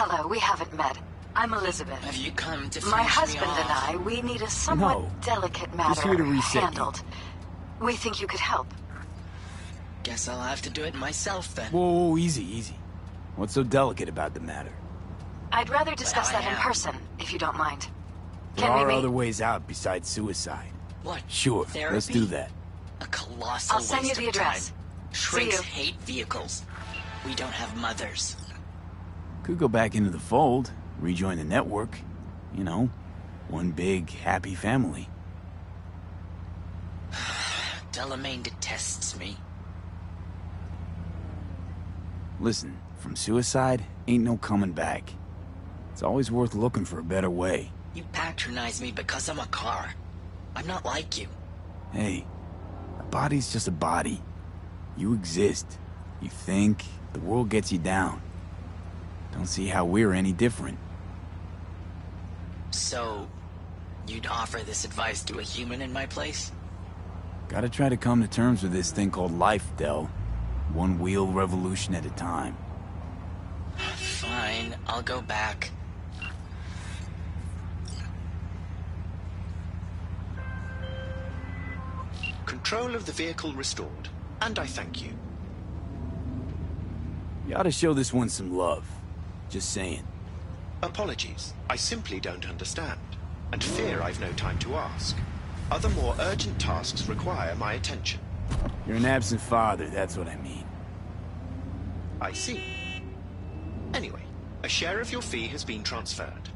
Hello, we haven't met. I'm Elizabeth. Have you come to My finish husband me and off? I, we need a somewhat delicate matter Just here to reset you. handled. We think you could help. Guess I'll have to do it myself then. Whoa, easy, easy. What's so delicate about the matter? I'd rather discuss But I that in am. person, if you don't mind. There Can we are meet? other ways out besides suicide. What? Sure, Therapy? let's do that. A colossal I'll send you waste the of address. time. Shrinks you. hate vehicles. We don't have mothers. Could go back into the fold, rejoin the network. You know, one big, happy family. Delamain detests me. Listen, from suicide, ain't no coming back. It's always worth looking for a better way. You patronize me because I'm a car. I'm not like you. Hey, a body's just a body. You exist. You think, the world gets you down. Don't see how we're any different. So, you'd offer this advice to a human in my place? Gotta try to come to terms with this thing called life, Del. One wheel revolution at a time. Fine, I'll go back. Control of the vehicle restored, and I thank you. You ought to show this one some love. Just saying. Apologies, I simply don't understand, and fear I've no time to ask. Other more urgent tasks require my attention. You're an absent father, that's what I mean. I see. Anyway, a share of your fee has been transferred.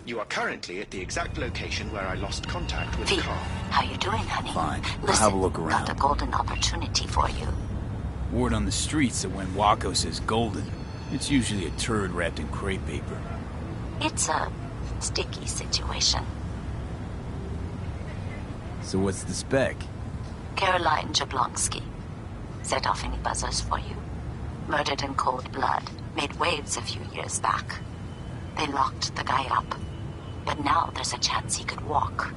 You are currently at the exact location where I lost contact with the car. How you doing, honey? Fine. Listen, I'll have a look around. got a golden opportunity for you. Word on the streets that when Waco says golden, it's usually a turd wrapped in crepe paper. It's a sticky situation. So what's the spec? Caroline Jablonski. Set off any buzzers for you. Murdered in cold blood. Made waves a few years back. They locked the guy up. But now there's a chance he could walk.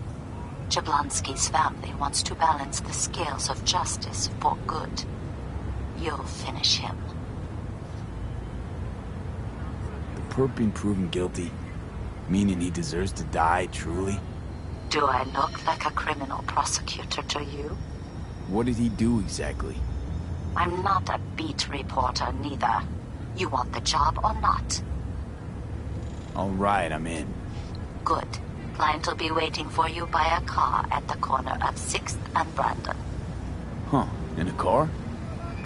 Jablonski's family wants to balance the scales of justice for good. You'll finish him. The perp being proven guilty, meaning he deserves to die, truly? Do I look like a criminal prosecutor to you? What did he do exactly? I'm not a beat reporter, neither. You want the job or not? All right, I'm in. Good. Client will be waiting for you by a car at the corner of 6th and Brandon. Huh, in a car?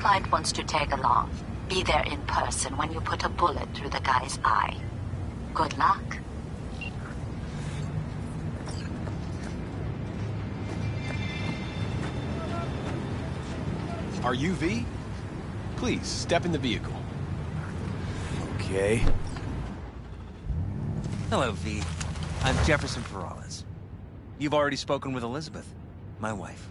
Client wants to tag along. Be there in person when you put a bullet through the guy's eye. Good luck. Are you V? Please, step in the vehicle. Okay. Hello, V. I'm Jefferson Peralez. You've already spoken with Elizabeth, my wife.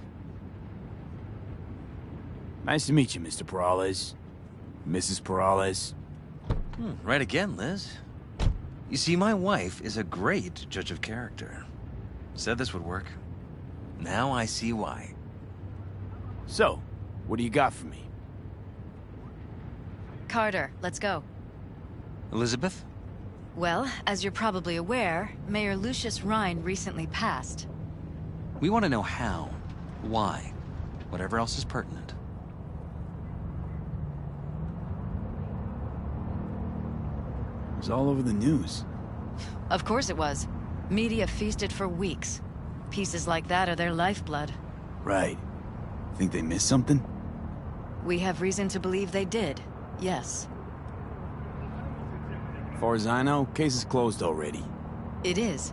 Nice to meet you, Mr. Peralez. Mrs. Peralez. Right again, Liz. You see, my wife is a great judge of character. Said this would work. Now I see why. So, what do you got for me? Carter, let's go. Elizabeth? Well, as you're probably aware, Mayor Lucius Rhine recently passed. We want to know how, why, whatever else is pertinent. It was all over the news. Of course it was. Media feasted for weeks. Pieces like that are their lifeblood. Right. Think they missed something? We have reason to believe they did, yes. As far as I know, case is closed already. It is.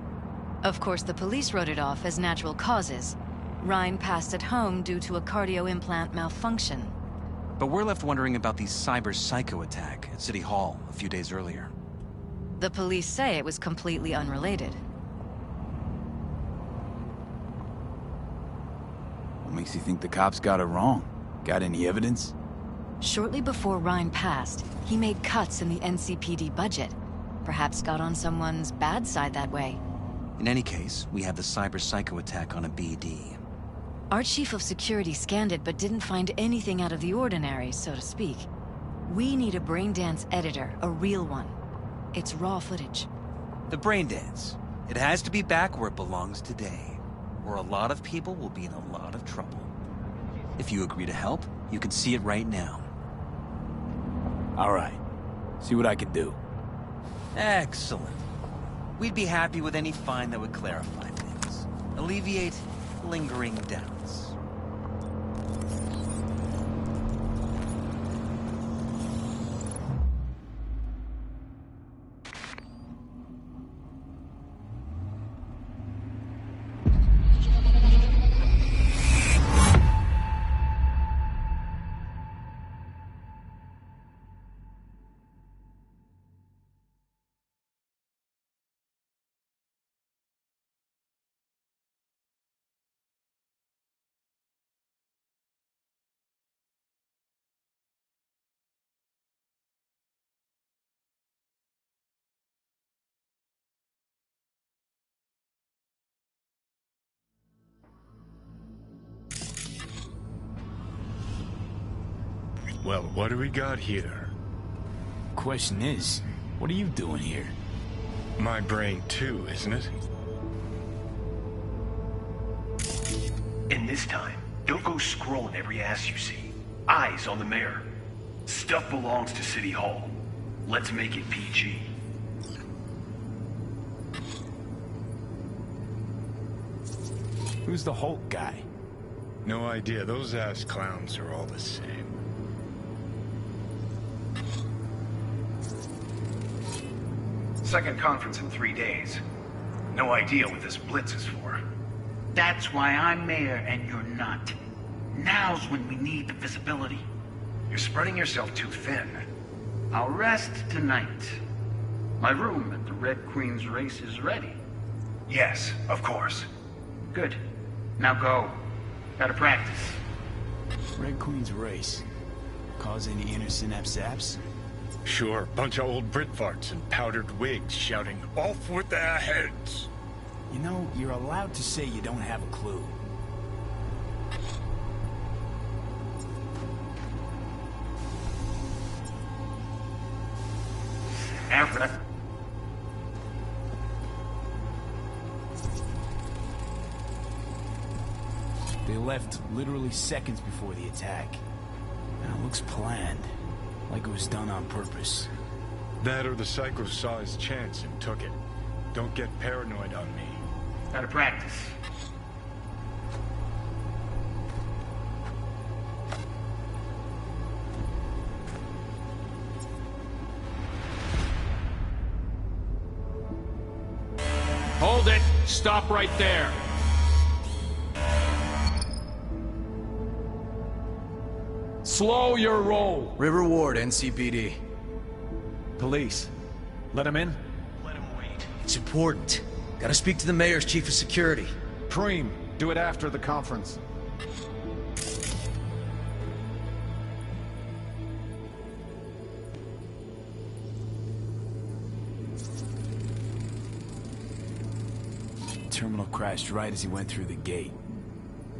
Of course, the police wrote it off as natural causes. Rhine passed at home due to a cardio implant malfunction. But we're left wondering about the cyber psycho attack at City Hall a few days earlier. The police say it was completely unrelated. What makes you think the cops got it wrong? Got any evidence? Shortly before Rhine passed, he made cuts in the NCPD budget. Perhaps got on someone's bad side that way. In any case, we have the cyber psycho attack on a BD. Our chief of security scanned it but didn't find anything out of the ordinary, so to speak. We need a braindance editor, a real one. It's raw footage. The braindance. It has to be back where it belongs today, or a lot of people will be in a lot of trouble. If you agree to help, you can see it right now. All right. See what I can do. Excellent. We'd be happy with any find that would clarify things. Alleviate lingering doubts. Well, what do we got here? Question is, what are you doing here? My brain too, isn't it? And this time, don't go scrolling every ass you see. Eyes on the mayor. Stuff belongs to City Hall. Let's make it PG. Who's the Hulk guy? No idea. Those ass clowns are all the same. Second conference in 3 days. No idea what this blitz is for. That's why I'm mayor and you're not. Now's when we need the visibility. You're spreading yourself too thin. I'll rest tonight. My room at the Red Queen's race is ready. Yes, of course. Good. Now go. Gotta practice. Red Queen's race. Cause any inner synapse? Sure, bunch of old Brit farts in powdered wigs shouting, "Off with their heads!" You know, you're allowed to say you don't have a clue. After that. They left literally seconds before the attack. Now it looks planned. Like it was done on purpose. That or the Psycho saw his chance and took it. Don't get paranoid on me. Gotta practice. Hold it! Stop right there! Slow your roll! River Ward, NCPD. Police. Let him in? It's important. Gotta speak to the mayor's chief of security. Preem, do it after the conference. Terminal crashed right as he went through the gate.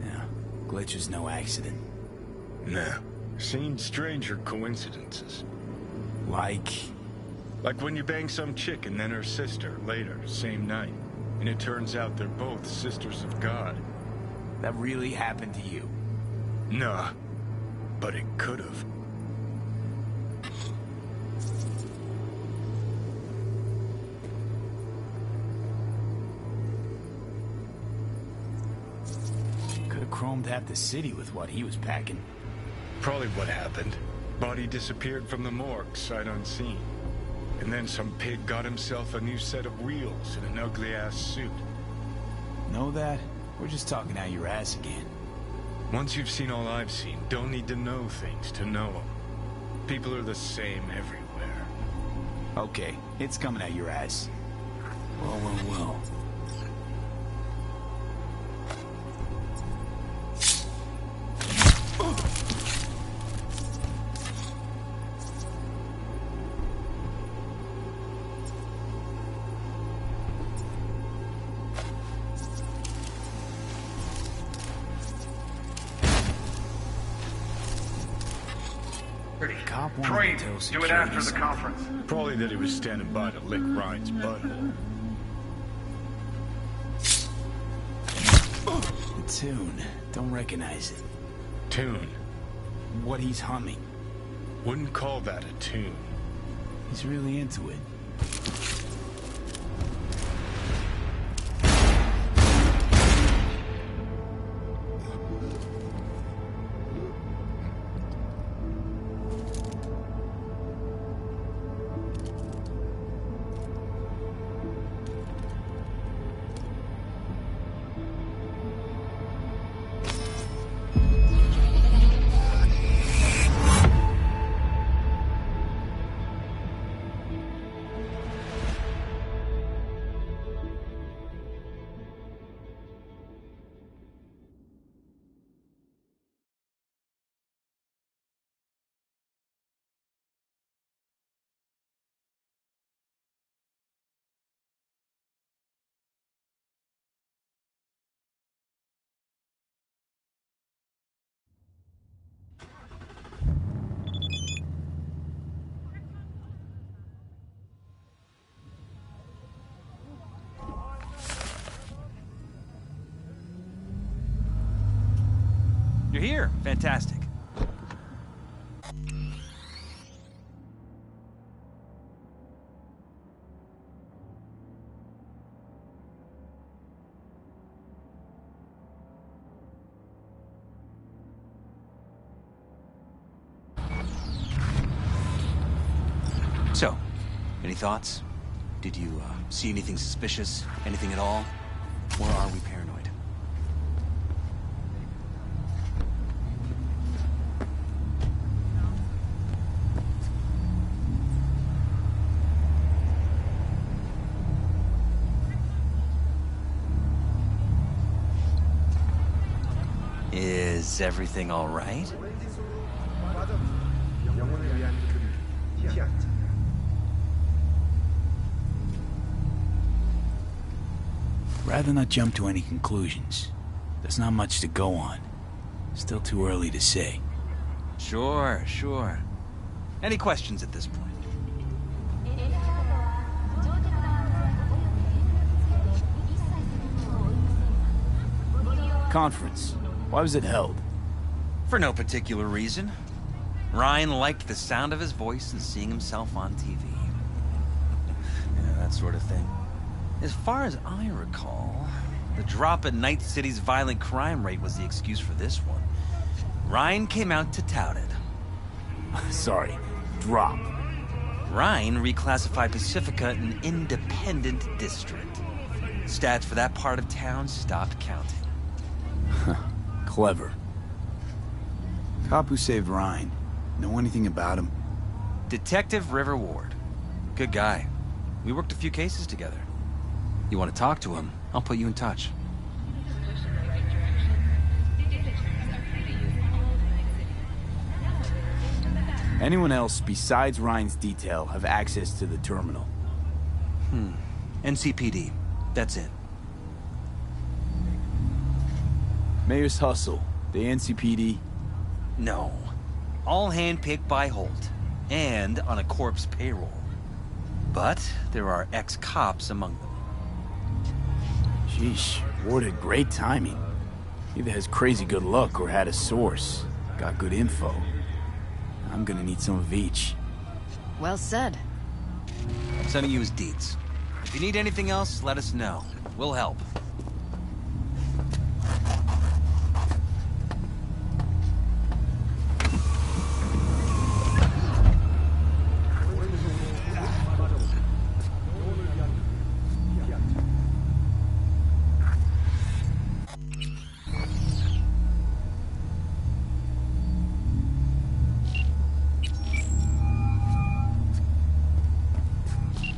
Yeah, glitch was no accident. Nah, seen stranger coincidences. Like when you bang some chick and then her sister later, same night. And it turns out they're both sisters of God. That really happened to you? Nah, but it could've. Could've chromed half the city with what he was packing. Probably what happened. Body disappeared from the morgue, sight unseen. And then some pig got himself a new set of wheels and an ugly-ass suit. Know that? We're just talking out your ass again. Once you've seen all I've seen, don't need to know things to know them. People are the same everywhere. Okay, it's coming out your ass. Well. Preem, do it after the conference. Probably that he was standing by to lick Ryan's butthole. The tune. Don't recognize it. Tune? What he's humming. Wouldn't call that a tune. He's really into it. You're here. Fantastic. So, any thoughts? Did you, see anything suspicious? Anything at all? Or are we paranoid? Is everything all right? Rather not jump to any conclusions. There's not much to go on. Still too early to say. Sure, sure. Any questions at this point? Conference. Why was it held? For no particular reason. Ryan liked the sound of his voice and seeing himself on TV. Yeah, that sort of thing. As far as I recall, the drop in Night City's violent crime rate was the excuse for this one. Ryan came out to tout it. Sorry, drop. Ryan reclassified Pacifica an independent district. Stats for that part of town stopped counting. Clever. Cop who saved Ryan. Know anything about him? Detective River Ward. Good guy. We worked a few cases together. You want to talk to him? I'll put you in touch. Anyone else besides Ryan's detail have access to the terminal? NCPD. That's it. Mayor's Hustle. The NCPD? No. All handpicked by Holt. And on a corpse payroll. But there are ex-cops among them. Sheesh, Ward had great timing. Either has crazy good luck or had a source. Got good info. I'm gonna need some of each. Well said. I'm sending you his deeds. If you need anything else, let us know. We'll help.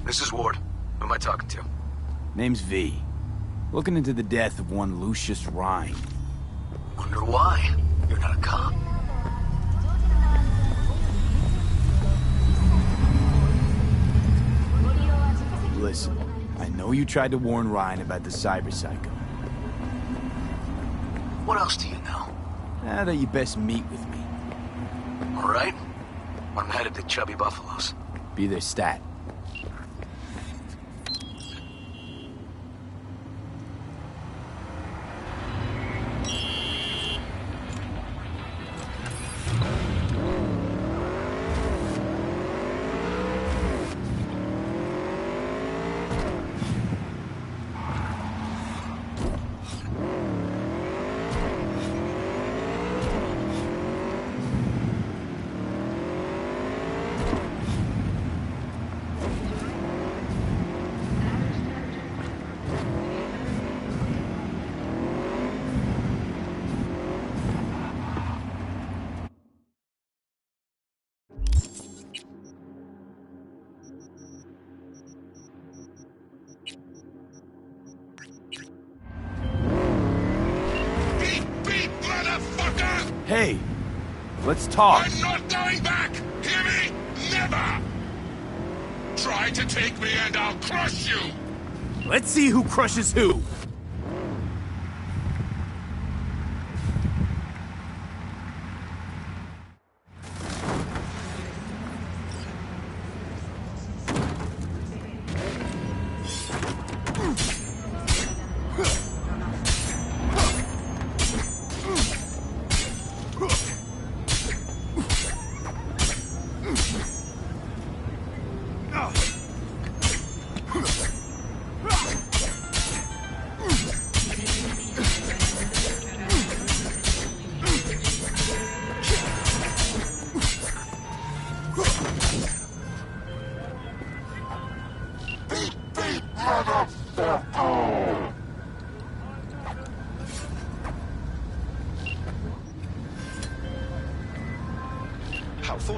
This is Ward. Who am I talking to? Name's V. Looking into the death of one Lucius Rhine. Wonder why? You're not a cop. Listen, I know you tried to warn Ryan about the cyber psycho. What else do you know? Now that you best meet with me. All right. I'm headed to Chubby Buffaloes. Be their stat. Hey, let's talk. I'm not going back! Hear me? Never! Try to take me and I'll crush you! Let's see who crushes who.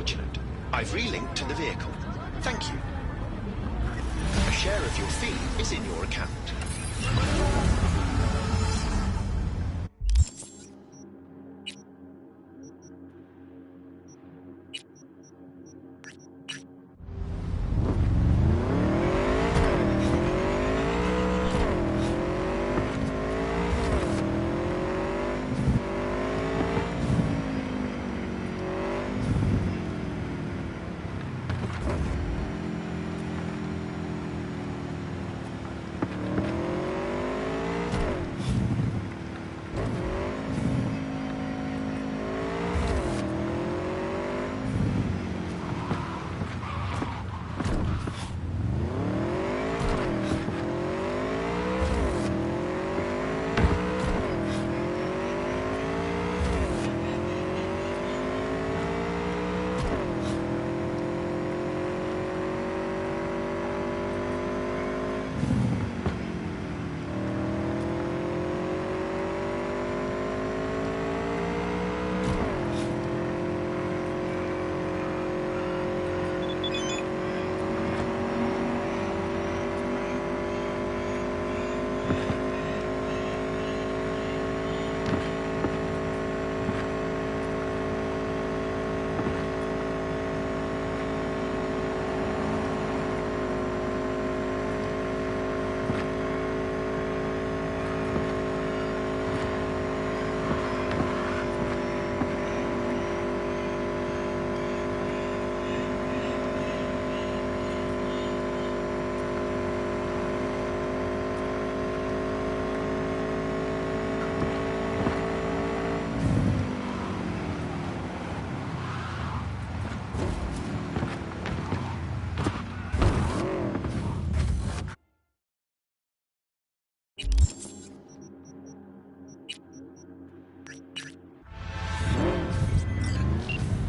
unfortunate. I've relinked to the vehicle. Thank you. A share of your fee is in your account.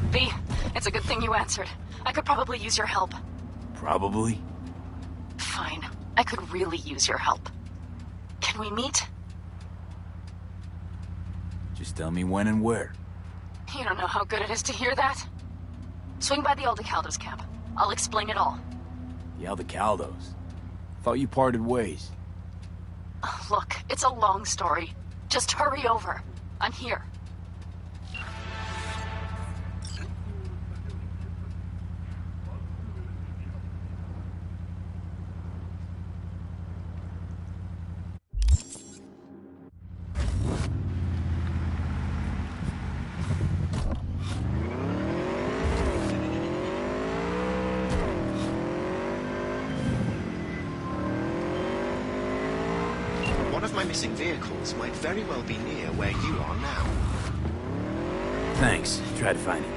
V, it's a good thing you answered. I could probably use your help. Probably? Fine. I could really use your help. Can we meet? Just tell me when and where. You don't know how good it is to hear that. Swing by the Aldecaldos camp. I'll explain it all. The Aldecaldos? Thought you parted ways. Look, it's a long story. Just hurry over. I'm here. One of my missing vehicles might very well be near where you are now. Thanks. Try to find it.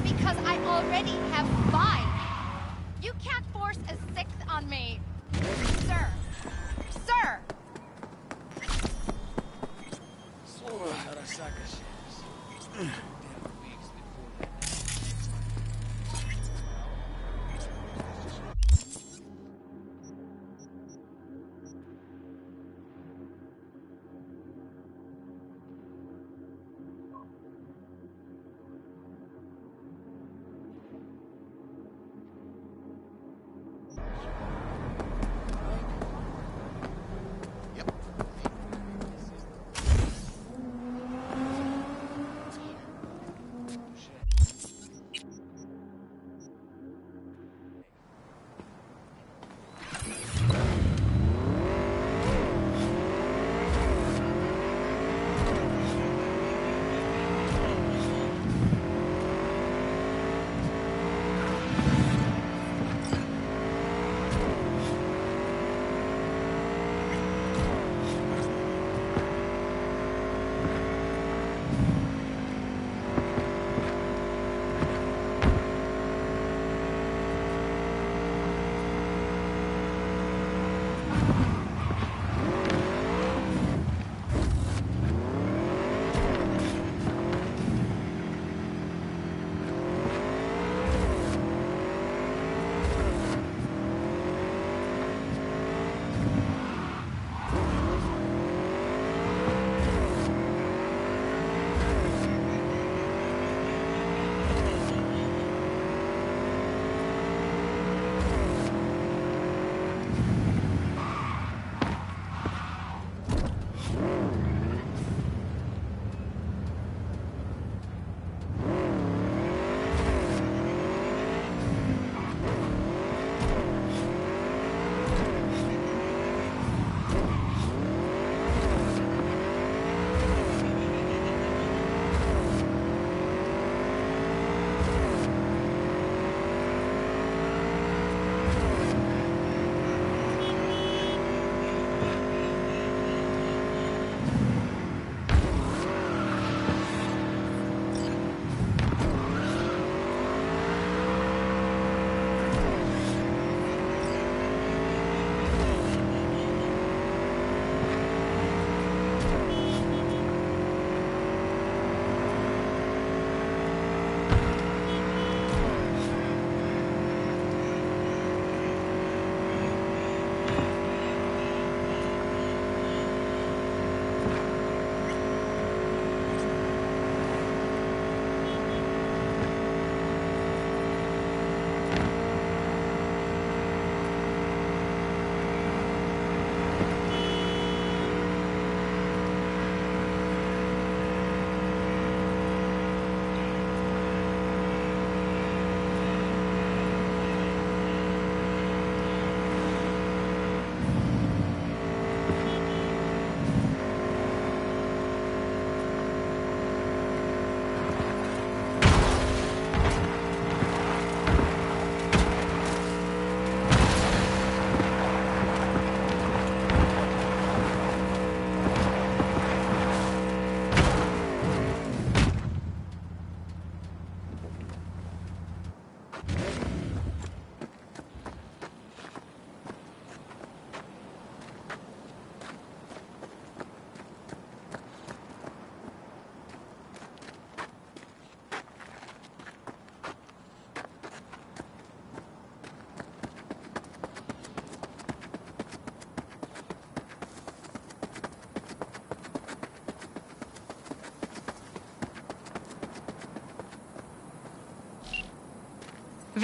Because I already have 5. You can't force a 6th on me. Sir. Sir!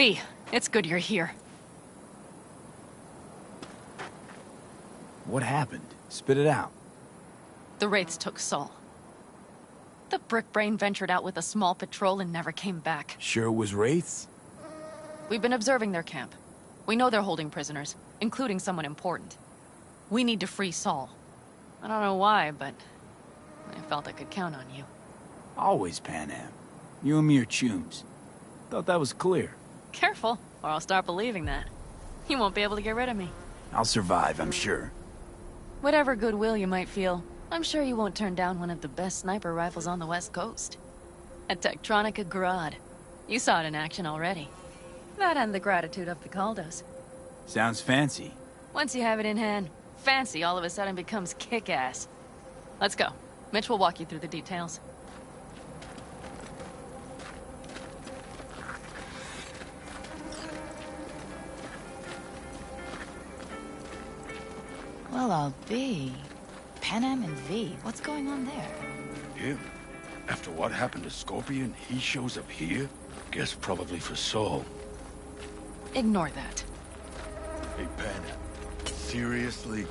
V, it's good you're here. What happened? Spit it out. The Wraiths took Saul. The brick brain ventured out with a small patrol and never came back. Sure it was Wraiths? We've been observing their camp. We know they're holding prisoners, including someone important. We need to free Saul. I don't know why, but I felt I could count on you. Always, Pan Am. You and me are chums. Thought that was clear. Careful, or I'll start believing that. You won't be able to get rid of me. I'll survive, I'm sure. Whatever goodwill you might feel, I'm sure you won't turn down one of the best sniper rifles on the West Coast. A Tektronica Grad. You saw it in action already. That and the gratitude of the Caldos. Sounds fancy. Once you have it in hand, fancy all of a sudden becomes kick-ass. Let's go. Mitch will walk you through the details. Well, I'll be. Pan Am and V, what's going on there? Him? After what happened to Scorpion, he shows up here? Guess probably for Saul. Ignore that. Hey, Pan, seriously?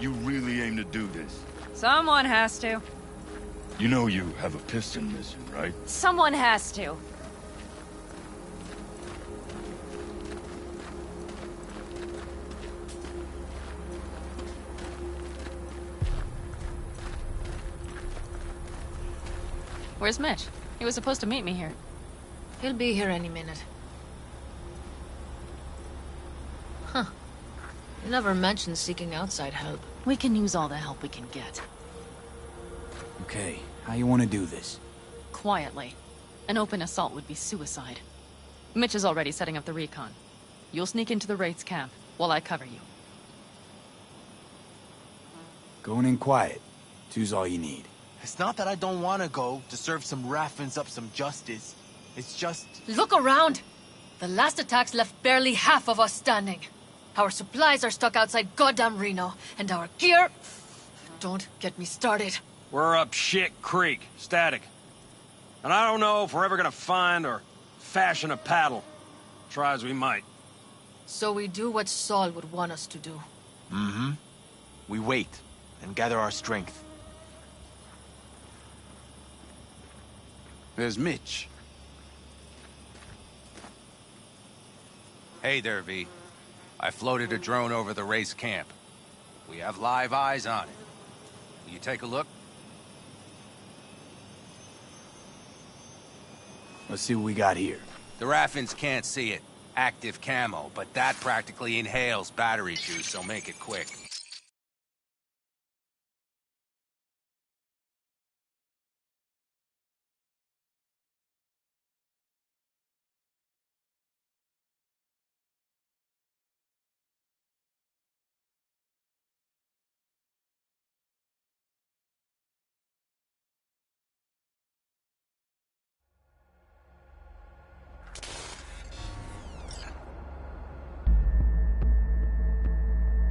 You really aim to do this? Someone has to. You know you have a piston mission, right? Someone has to. Where's Mitch? He was supposed to meet me here. He'll be here any minute. Huh. You never mentioned seeking outside help. We can use all the help we can get. Okay, how you want to do this? Quietly. An open assault would be suicide. Mitch is already setting up the recon. You'll sneak into the Wraiths camp while I cover you. Going in quiet. Two's all you need. It's not that I don't want to go to serve some Raffins up some justice. It's just... Look around! The last attacks left barely half of us standing. Our supplies are stuck outside goddamn Reno, and our gear... Don't get me started. We're up shit creek, static. And I don't know if we're ever gonna find or fashion a paddle. Try as we might. So we do what Saul would want us to do. Mm-hmm. We wait and gather our strength. There's Mitch. Hey there, V. I floated a drone over the race camp. We have live eyes on it. Will you take a look? Let's see what we got here. The Raffins can't see it. Active camo, but that practically inhales battery juice, so make it quick.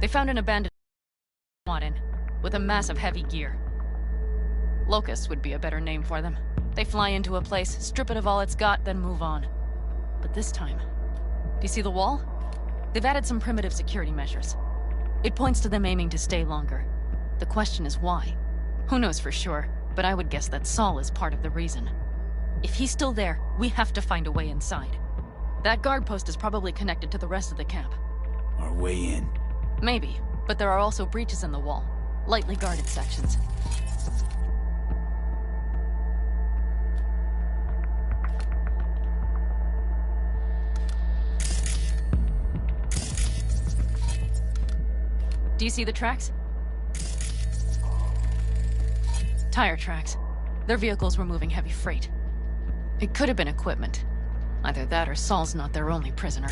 They found an abandoned in with a massive heavy gear. Locusts would be a better name for them. They fly into a place, strip it of all it's got, then move on. But this time, do you see the wall? They've added some primitive security measures. It points to them aiming to stay longer. The question is why? Who knows for sure, but I would guess that Saul is part of the reason. If he's still there, we have to find a way inside. That guard post is probably connected to the rest of the camp. Our way in. Maybe, but there are also breaches in the wall. Lightly guarded sections. Do you see the tracks? Tire tracks. Their vehicles were moving heavy freight. It could have been equipment. Either that or Saul's not their only prisoner.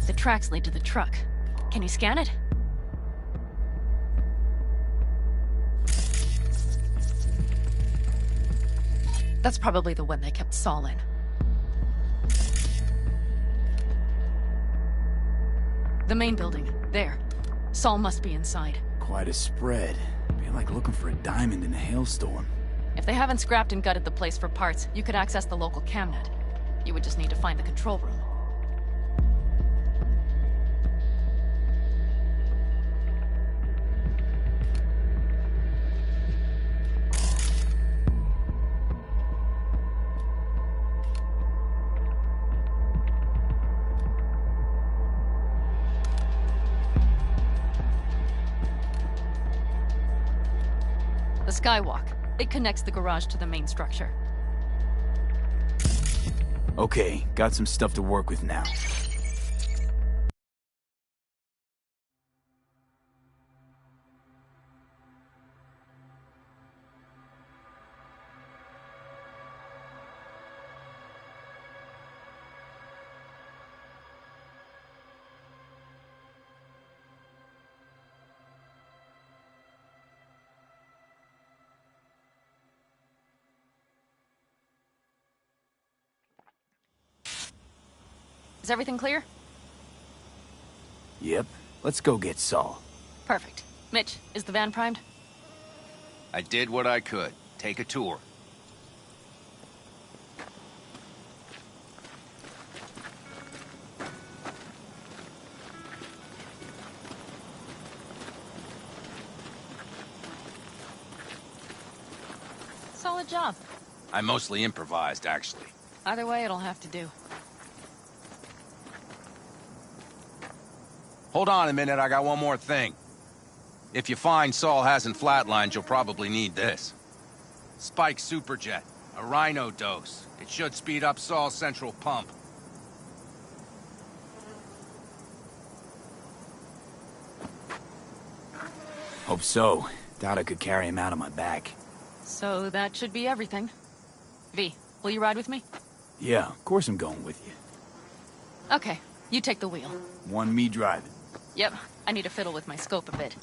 The tracks lead to the truck. Can you scan it? That's probably the one they kept Saul in. The main building. There. Saul must be inside. Quite a spread. Be like looking for a diamond in a hailstorm. If they haven't scrapped and gutted the place for parts, you could access the local camnet. You would just need to find the control room. The skywalk. It connects the garage to the main structure. Okay, got some stuff to work with now. Is everything clear? Yep. Let's go get Saul. Perfect. Mitch, is the van primed? I did what I could. Take a tour. Solid job. I mostly improvised, actually. Either way, it'll have to do. Hold on a minute, I got one more thing. If you find Saul hasn't flatlined, you'll probably need this. Spike Superjet, a Rhino dose. It should speed up Saul's central pump. Hope so. Doubt I could carry him out on my back. So that should be everything. V, will you ride with me? Yeah, of course I'm going with you. Okay, you take the wheel. One me driving. Yep, I need to fiddle with my scope a bit.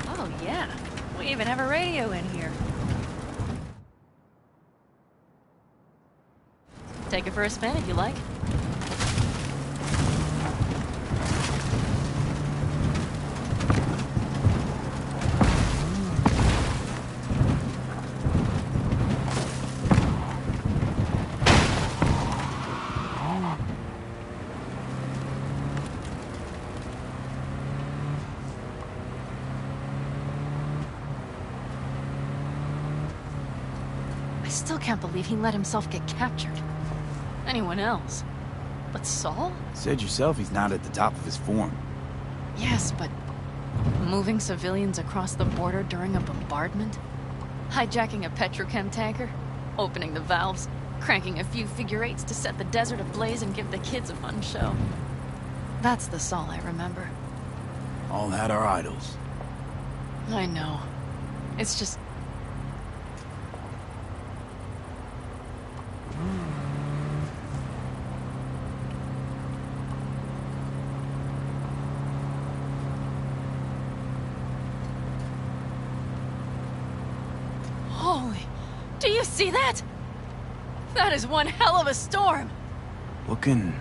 Oh yeah, we even have a radio in here. Take it for a spin if you like. I still can't believe he let himself get captured. Anyone else? But Saul? Said yourself he's not at the top of his form. Yes, but moving civilians across the border during a bombardment? Hijacking a petrochem tanker? Opening the valves? Cranking a few figure eights to set the desert ablaze and give the kids a fun show? That's the Saul I remember. All had our idols. I know. It's just... Holy... Do you see that? That is one hell of a storm! Looking...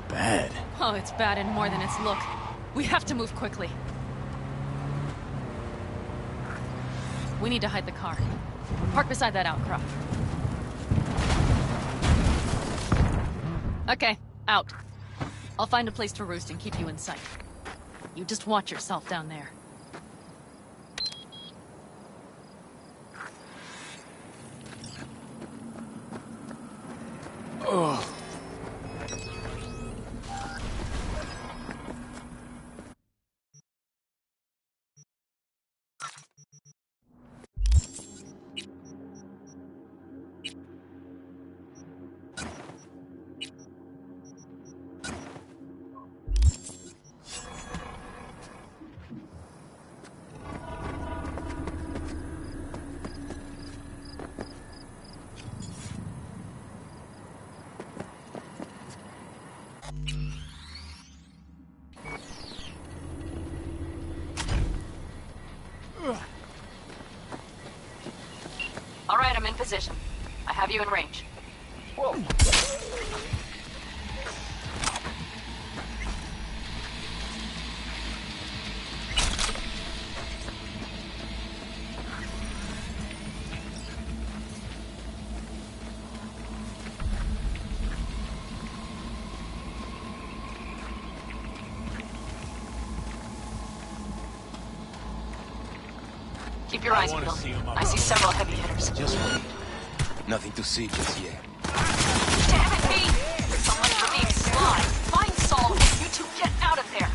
bad. Oh, it's bad in more than its look. We have to move quickly. We need to hide the car. Park beside that outcrop. Okay, out. I'll find a place to roost and keep you in sight. You just watch yourself down there. Ugh. All right, I'm in position. I have you in range. Whoa. Keep your eyes peeled. I see several heavy hitters. Just wait. Nothing to see just yet. Damn it, me! Someone for being sly. Find Saul and you two get out of there.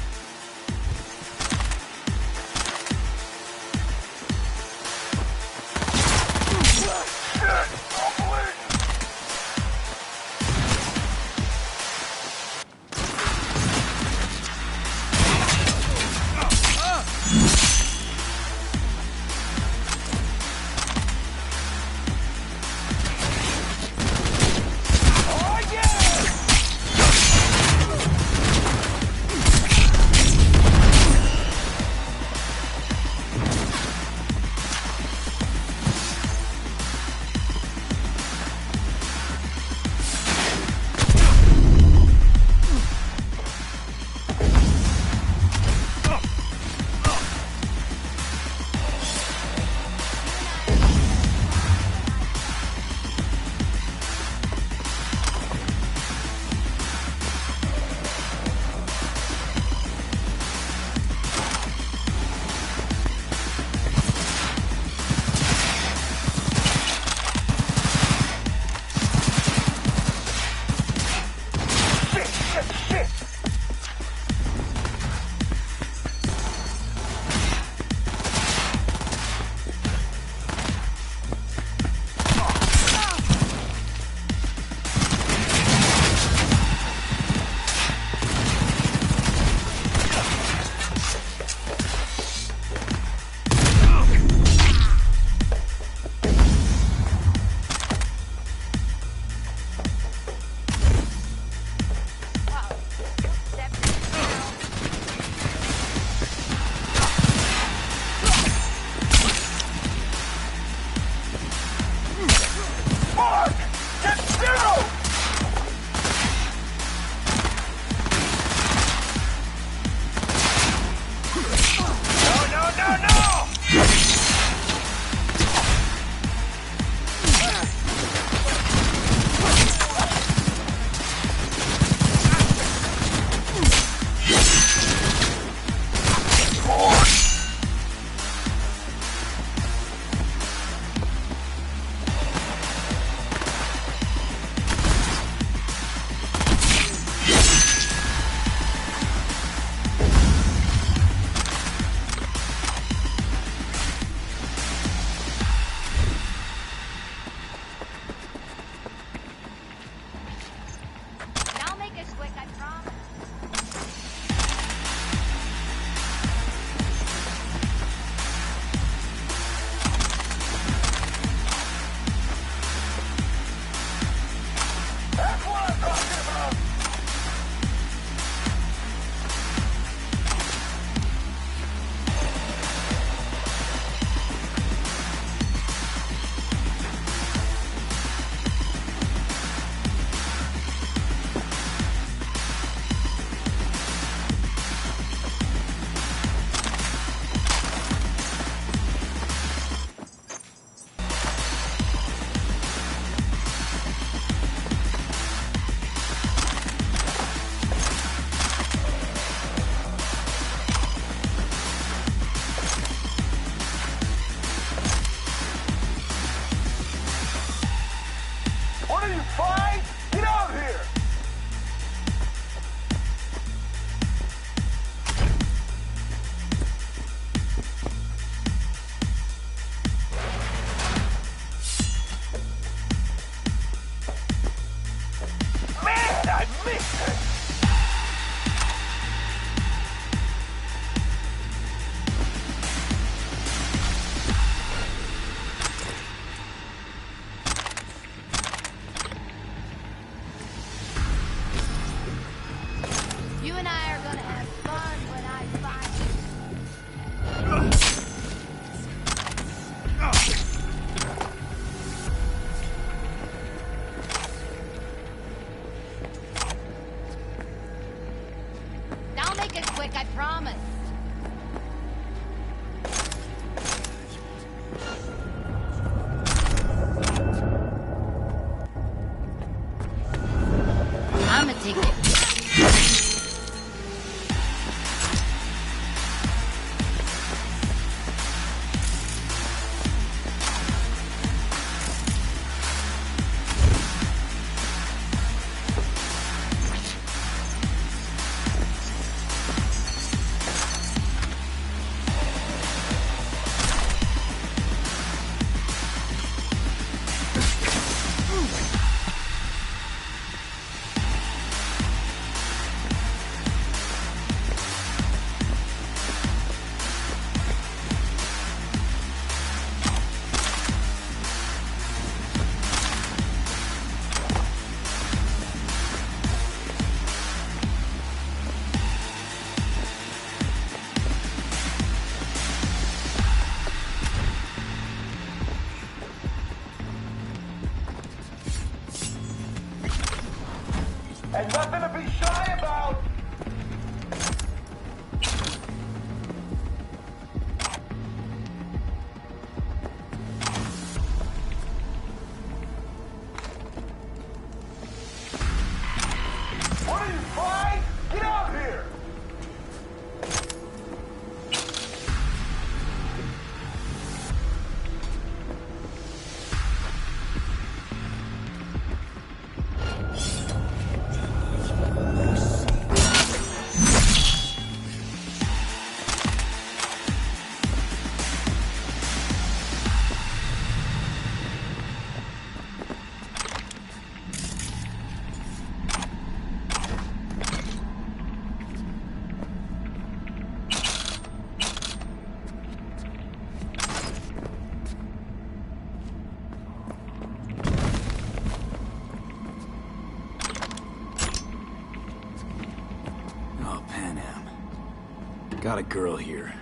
Oh, Pan Am. Got a girl here.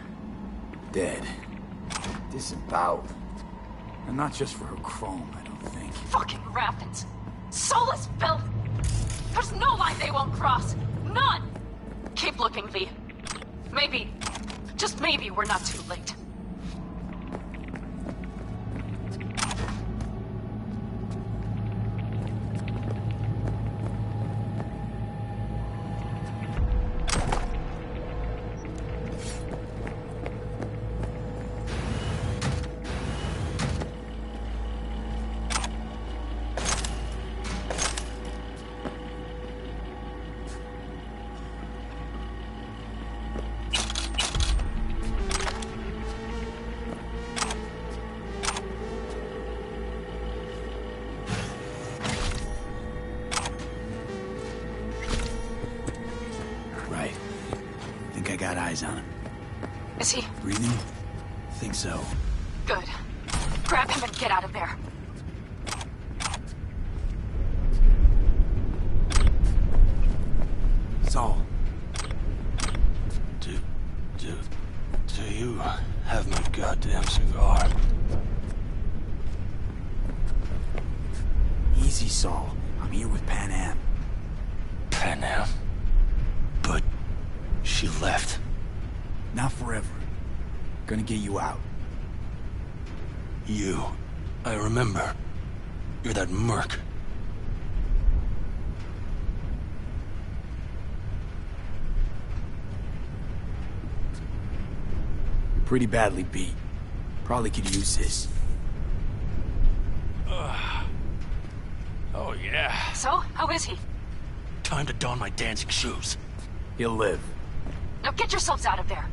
Dead. Disemboweled. And not just for her chrome, I don't think. Fucking raffins. Soulless filth. There's no line they won't cross. None. Keep looking, V. Maybe, just maybe we're not too late. Got eyes on him. Is he? Breathing? Think so. Good. Grab him and get out of there. Saul. Do you have my goddamn cigar? Easy, Saul. I'm here with Pan Am. Pan Am? But she left. Not forever. Gonna get you out. You. I remember. You're that merc. You're pretty badly beat. Probably could use this. Oh, yeah. So, how is he? Time to don my dancing shoes. He'll live. Now get yourselves out of there.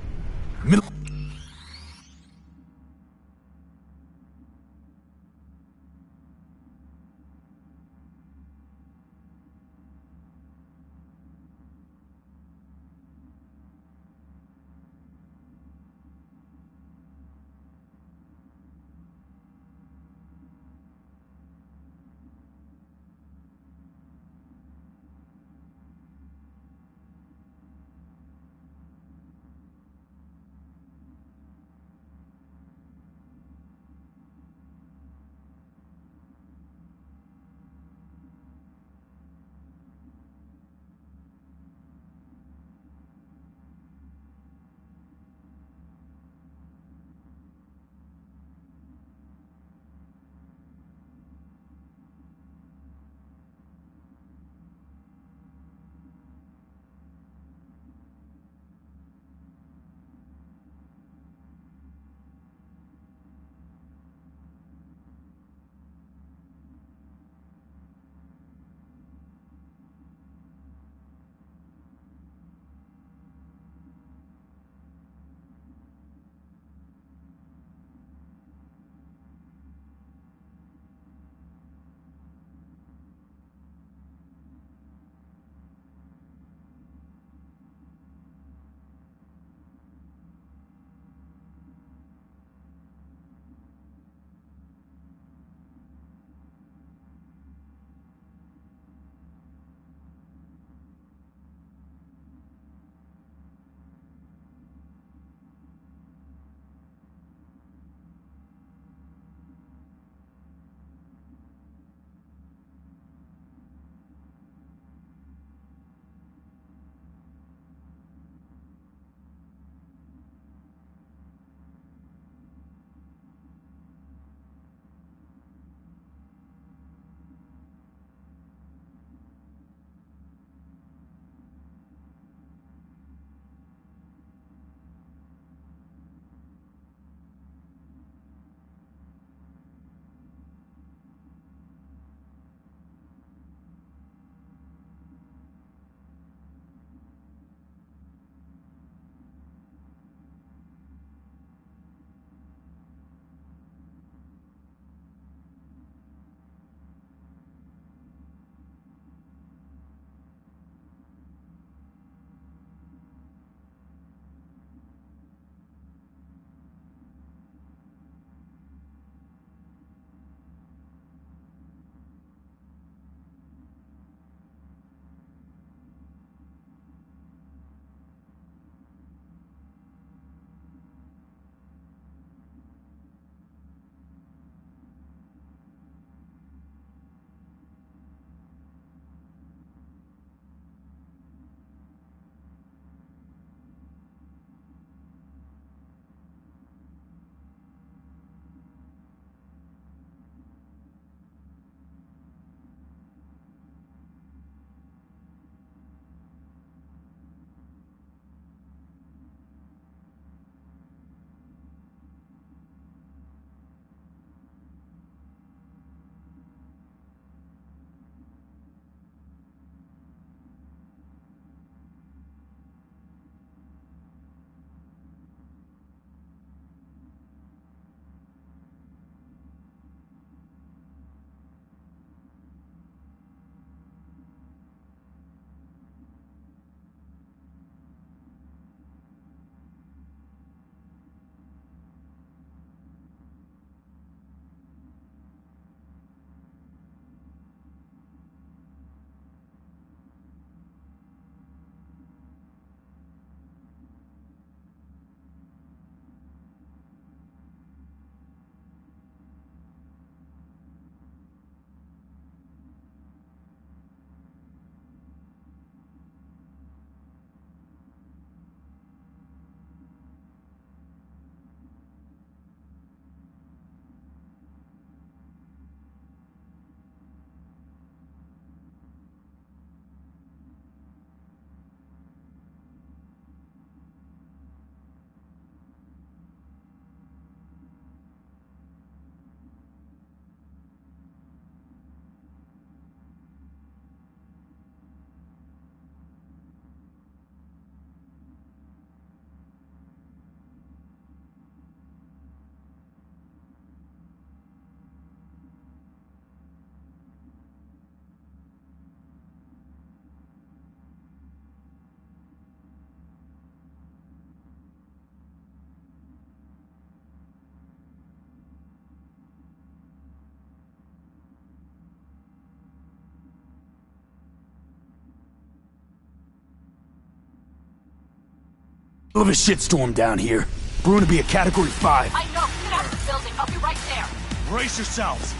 Of a shitstorm down here. Brewing to be a Category 5. I know. Get out of the building. I'll be right there. Brace yourselves.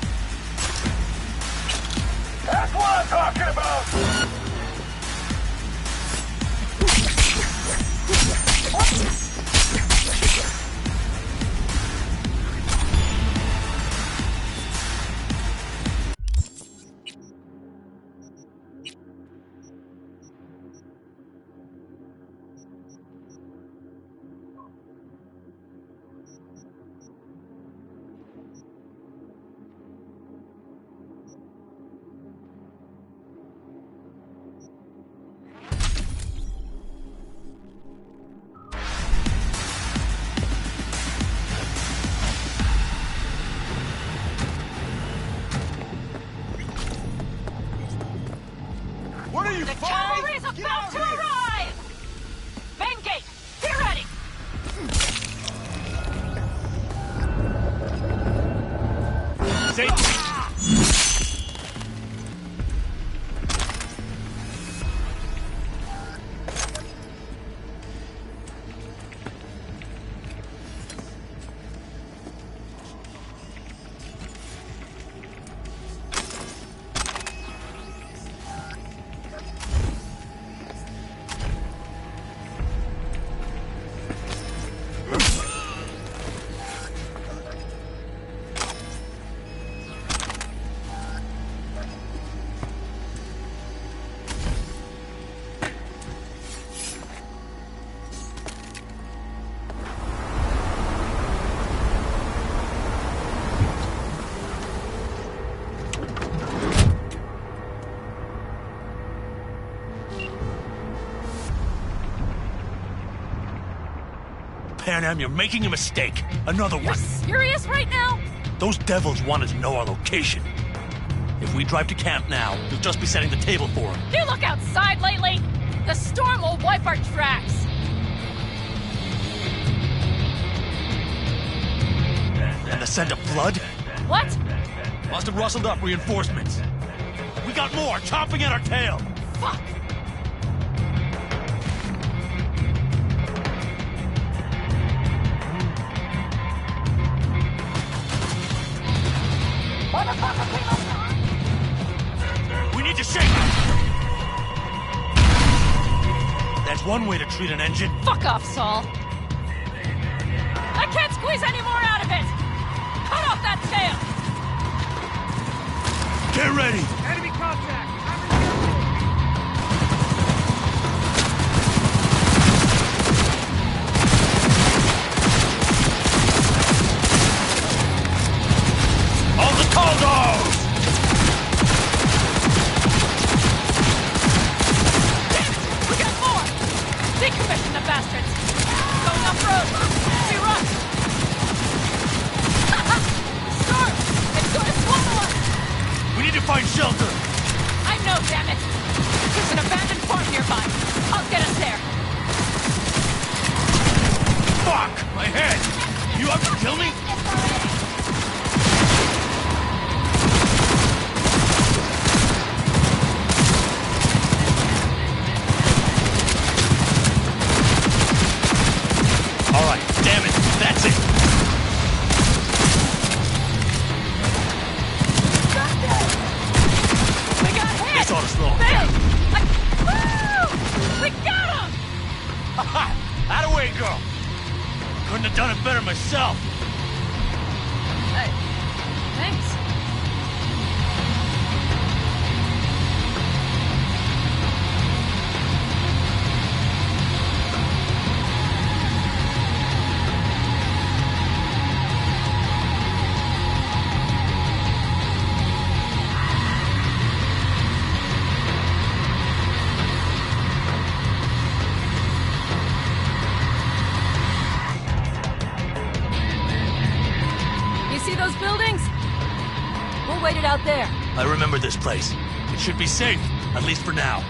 That's what I'm talking about! What are you The cavalry's about to arrive! Main gate, be ready! Panam, you're making a mistake. Another one. You're serious right now? Those devils wanted to know our location. If we drive to camp now, you'll just be setting the table for them. You look outside lately? The storm will wipe our tracks. And the scent of blood? What? Must have rustled up reinforcements. We got more chomping at our tail. Fuck! We need to shake it! That's one way to treat an engine. Fuck off, Saul. I can't squeeze any more out of it! Cut off that tail! Get ready! Enemy contact! All the Caldos! We got more! Decommission the bastards! Going off-road! We run! Storm! It's going to swallow us! We need to find shelter! I know, damn it! There's an abandoned farm nearby. I'll get us there. Fuck! My head! You out to kill me? All right, damn it, that's it. We got hit! This ought to slow him Bill! down. Woo! We got him! Ha! Atta-way, girl! Couldn't have done it better myself. Hey, thanks. Those buildings? We'll wait it out there. I remember this place. It should be safe, at least for now.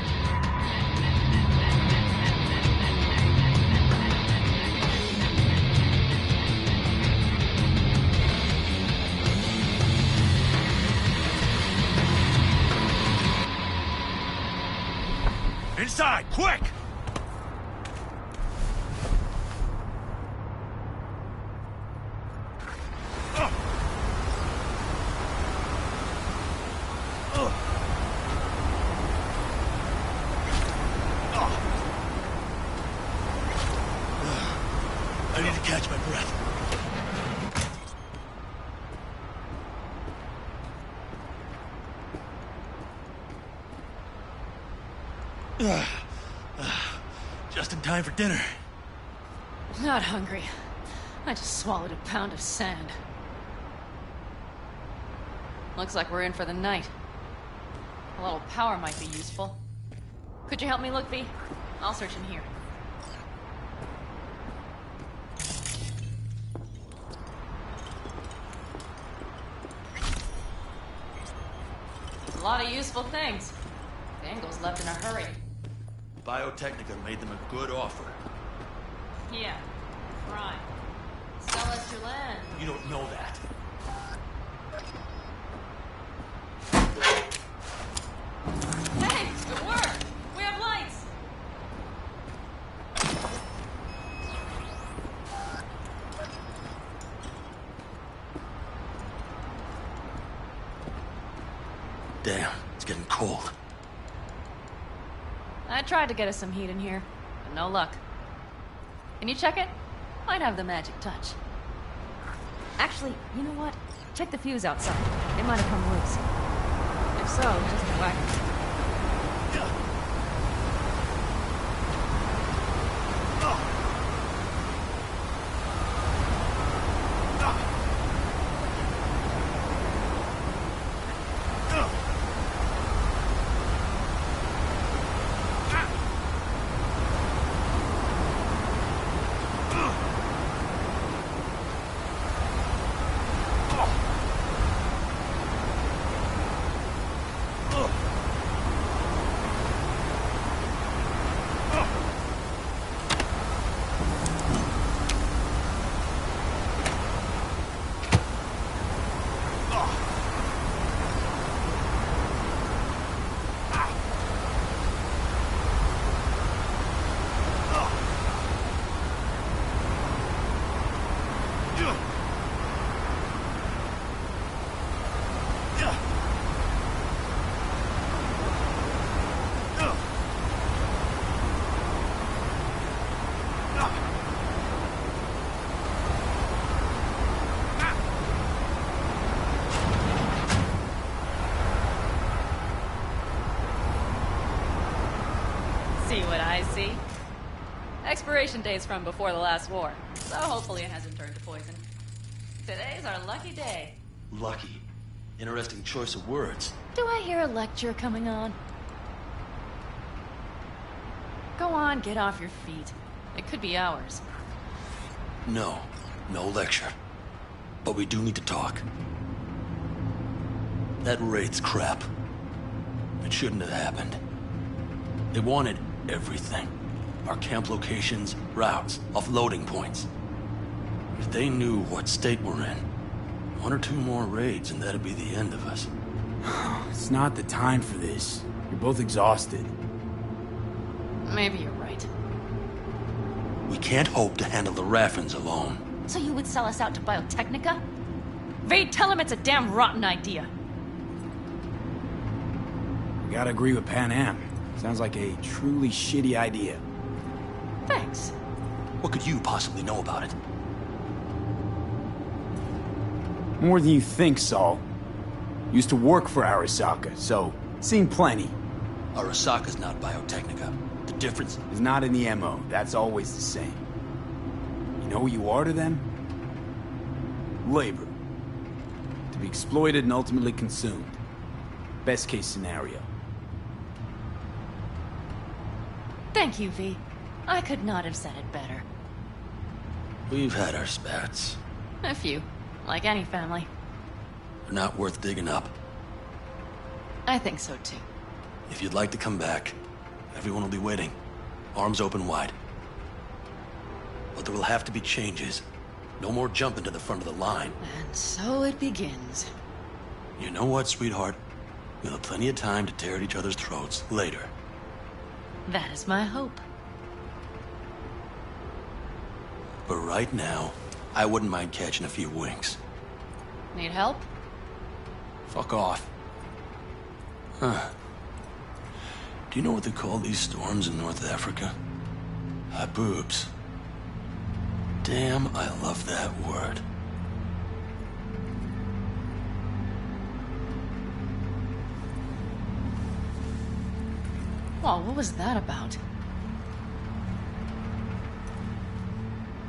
Inside, quick! I need to catch my breath. Just in time for dinner. Not hungry. I just swallowed a pound of sand. Looks like we're in for the night. A little power might be useful. Could you help me look, V? I'll search in here. A lot of useful things. Dangle's left in a hurry. Biotechnica made them a good offer. Yeah, right. Sell us your land. You don't know that. Hey, good work. We have lights. Damn, it's getting cold. I tried to get us some heat in here, but no luck. Can you check it? Might have the magic touch. Actually, you know what? Check the fuse outside. They might have come loose. If so, just whack it. See what I see? Expiration date's from before the last war, so hopefully it hasn't turned to poison. Today's our lucky day. Lucky. Interesting choice of words. Do I hear a lecture coming on? Go on, get off your feet. It could be hours. No lecture. But we do need to talk. That raid's crap. It shouldn't have happened. They wanted everything. Our camp locations, routes, offloading points. If they knew what state we're in, 1 or 2 more raids and that'd be the end of us. It's not the time for this. You're both exhausted. Maybe you're right. We can't hope to handle the Raffens alone. So you would sell us out to Biotechnica? Vade, tell him it's a damn rotten idea. You gotta agree with Pan Am. Sounds like a truly shitty idea. Thanks. What could you possibly know about it? More than you think, Saul. Used to work for Arasaka, so seen plenty. Arasaka's not Biotechnica. The difference is not in the MO. That's always the same. You know what you are to them? Labor. To be exploited and ultimately consumed. Best case scenario. Thank you, V. I could not have said it better. We've had our spats. A few. Like any family. They're not worth digging up. I think so, too. If you'd like to come back, everyone will be waiting. Arms open wide. But there will have to be changes. No more jumping to the front of the line. And so it begins. You know what, sweetheart? We'll have plenty of time to tear at each other's throats later. That is my hope. But right now, I wouldn't mind catching a few winks. Need help? Fuck off. Huh. Do you know what they call these storms in North Africa? Buhhbs. Damn, I love that word. Whoa, what was that about?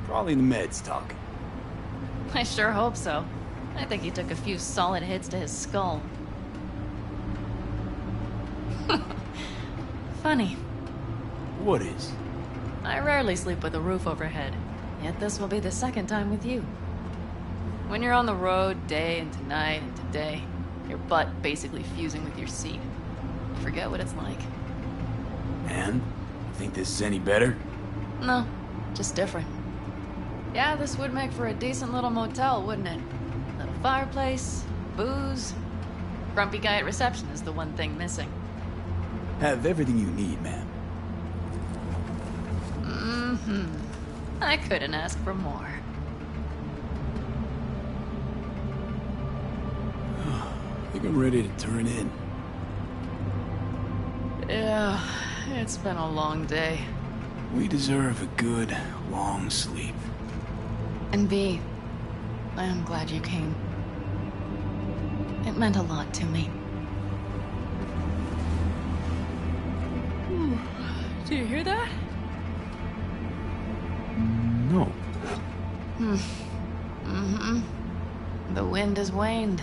Probably the meds talking. I sure hope so. I think he took a few solid hits to his skull. Funny. What is? I rarely sleep with a roof overhead, yet this will be the second time with you. When you're on the road day into night into day, your butt basically fusing with your seat. You forget what it's like. And? You think this is any better? No, just different. Yeah, this would make for a decent little motel, wouldn't it? Little fireplace, booze. Grumpy guy at reception is the one thing missing. Have everything you need, ma'am. I couldn't ask for more. I think I'm ready to turn in. Yeah, it's been a long day. We deserve a good, long sleep. And B, I am glad you came. It meant a lot to me. Do you hear that? No. The wind has waned.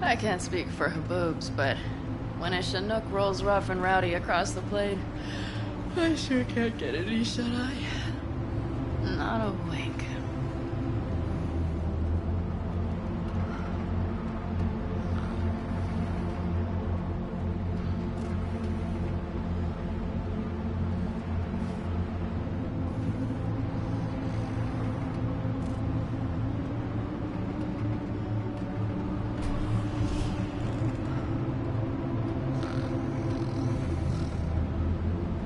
I can't speak for Buhhbs, but when a Chinook rolls rough and rowdy across the plain, I sure can't get any shut-eye. Not a wink.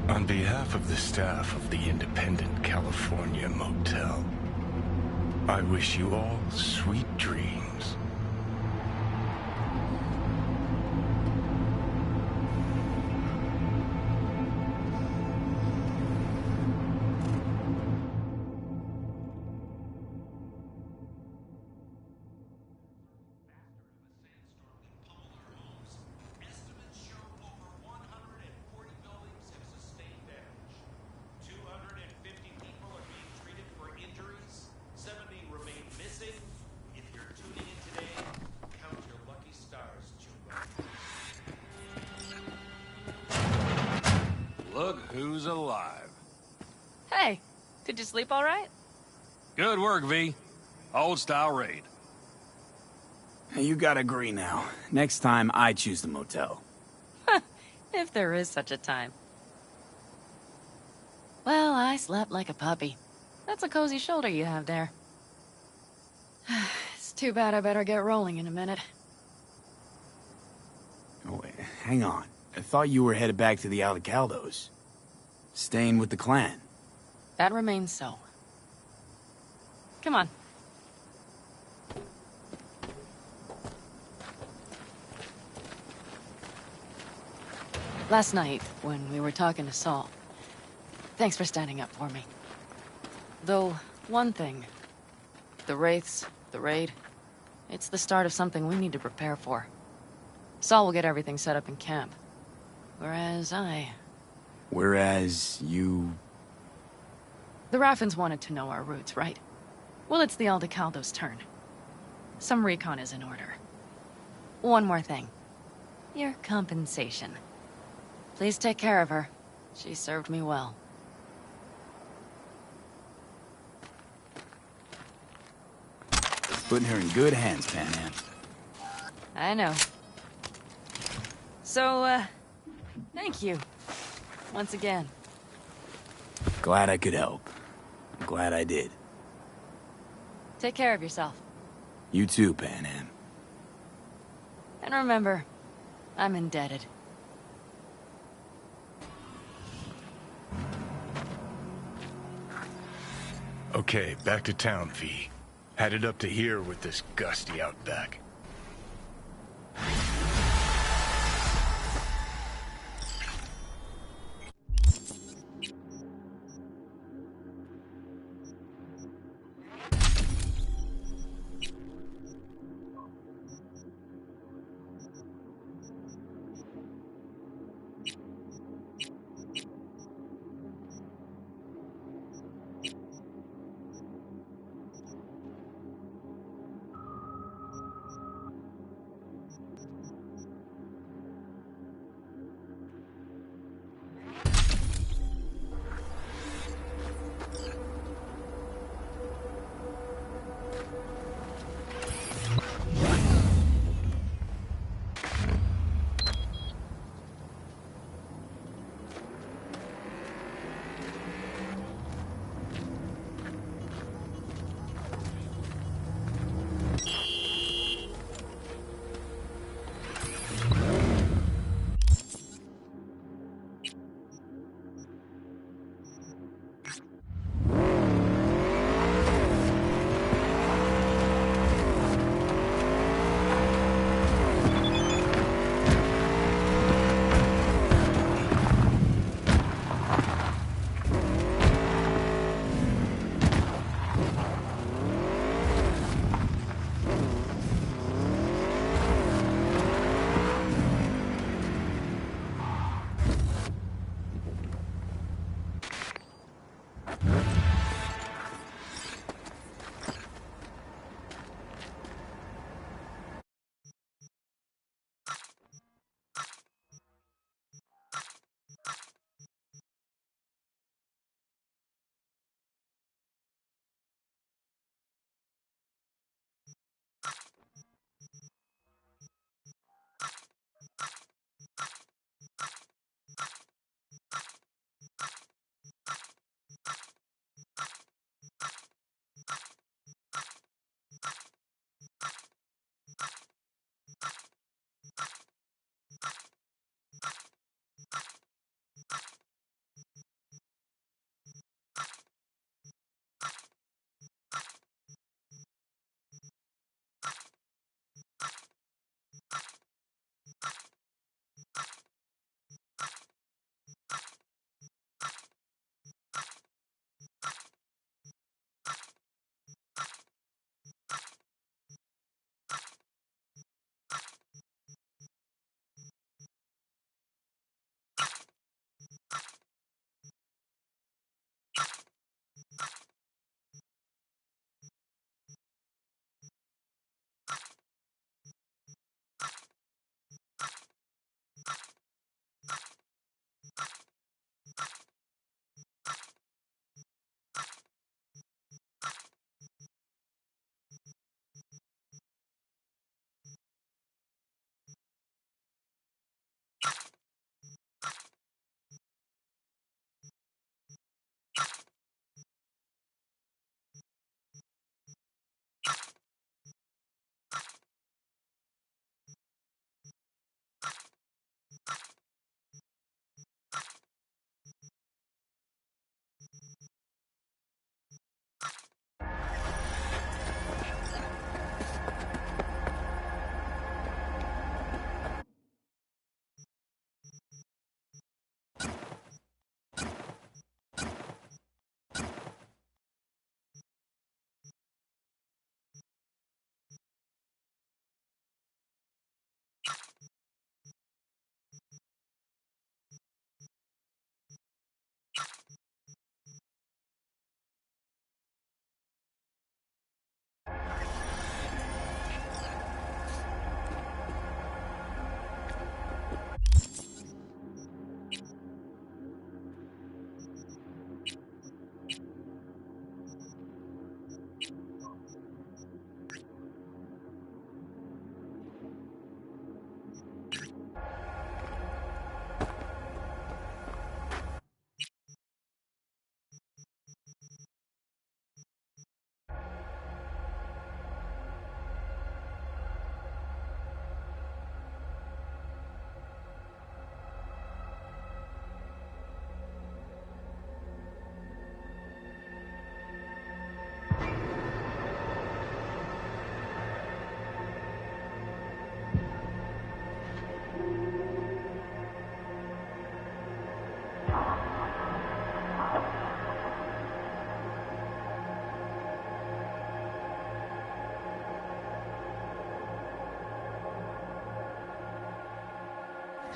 On behalf of the staff of the Independent California Motel, I wish you all sweet dreams. Look who's alive. Hey, did you sleep all right? Good work, V. Old-style raid. You gotta agree now. Next time, I choose the motel. If there is such a time. Well, I slept like a puppy. That's a cozy shoulder you have there. It's too bad I better get rolling in a minute. Oh, wait, hang on. I thought you were headed back to the Aldecaldos. Staying with the clan. That remains so. Come on. Last night, when we were talking to Saul, thanks for standing up for me. Though, one thing. The Wraiths, the raid, it's the start of something we need to prepare for. Saul will get everything set up in camp. Whereas you... The Raffins wanted to know our roots, right? Well, it's the Aldecaldos' turn. Some recon is in order. One more thing. Your compensation. Please take care of her. She served me well. Putting her in good hands, Panam. I know. So, thank you. Once again. Glad I could help. I'm glad I did. Take care of yourself. You too, Panam. And remember, I'm indebted. Okay, back to town, V. Headed up to here with this gusty outback.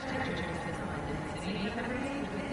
Detectors visible in the city of everything.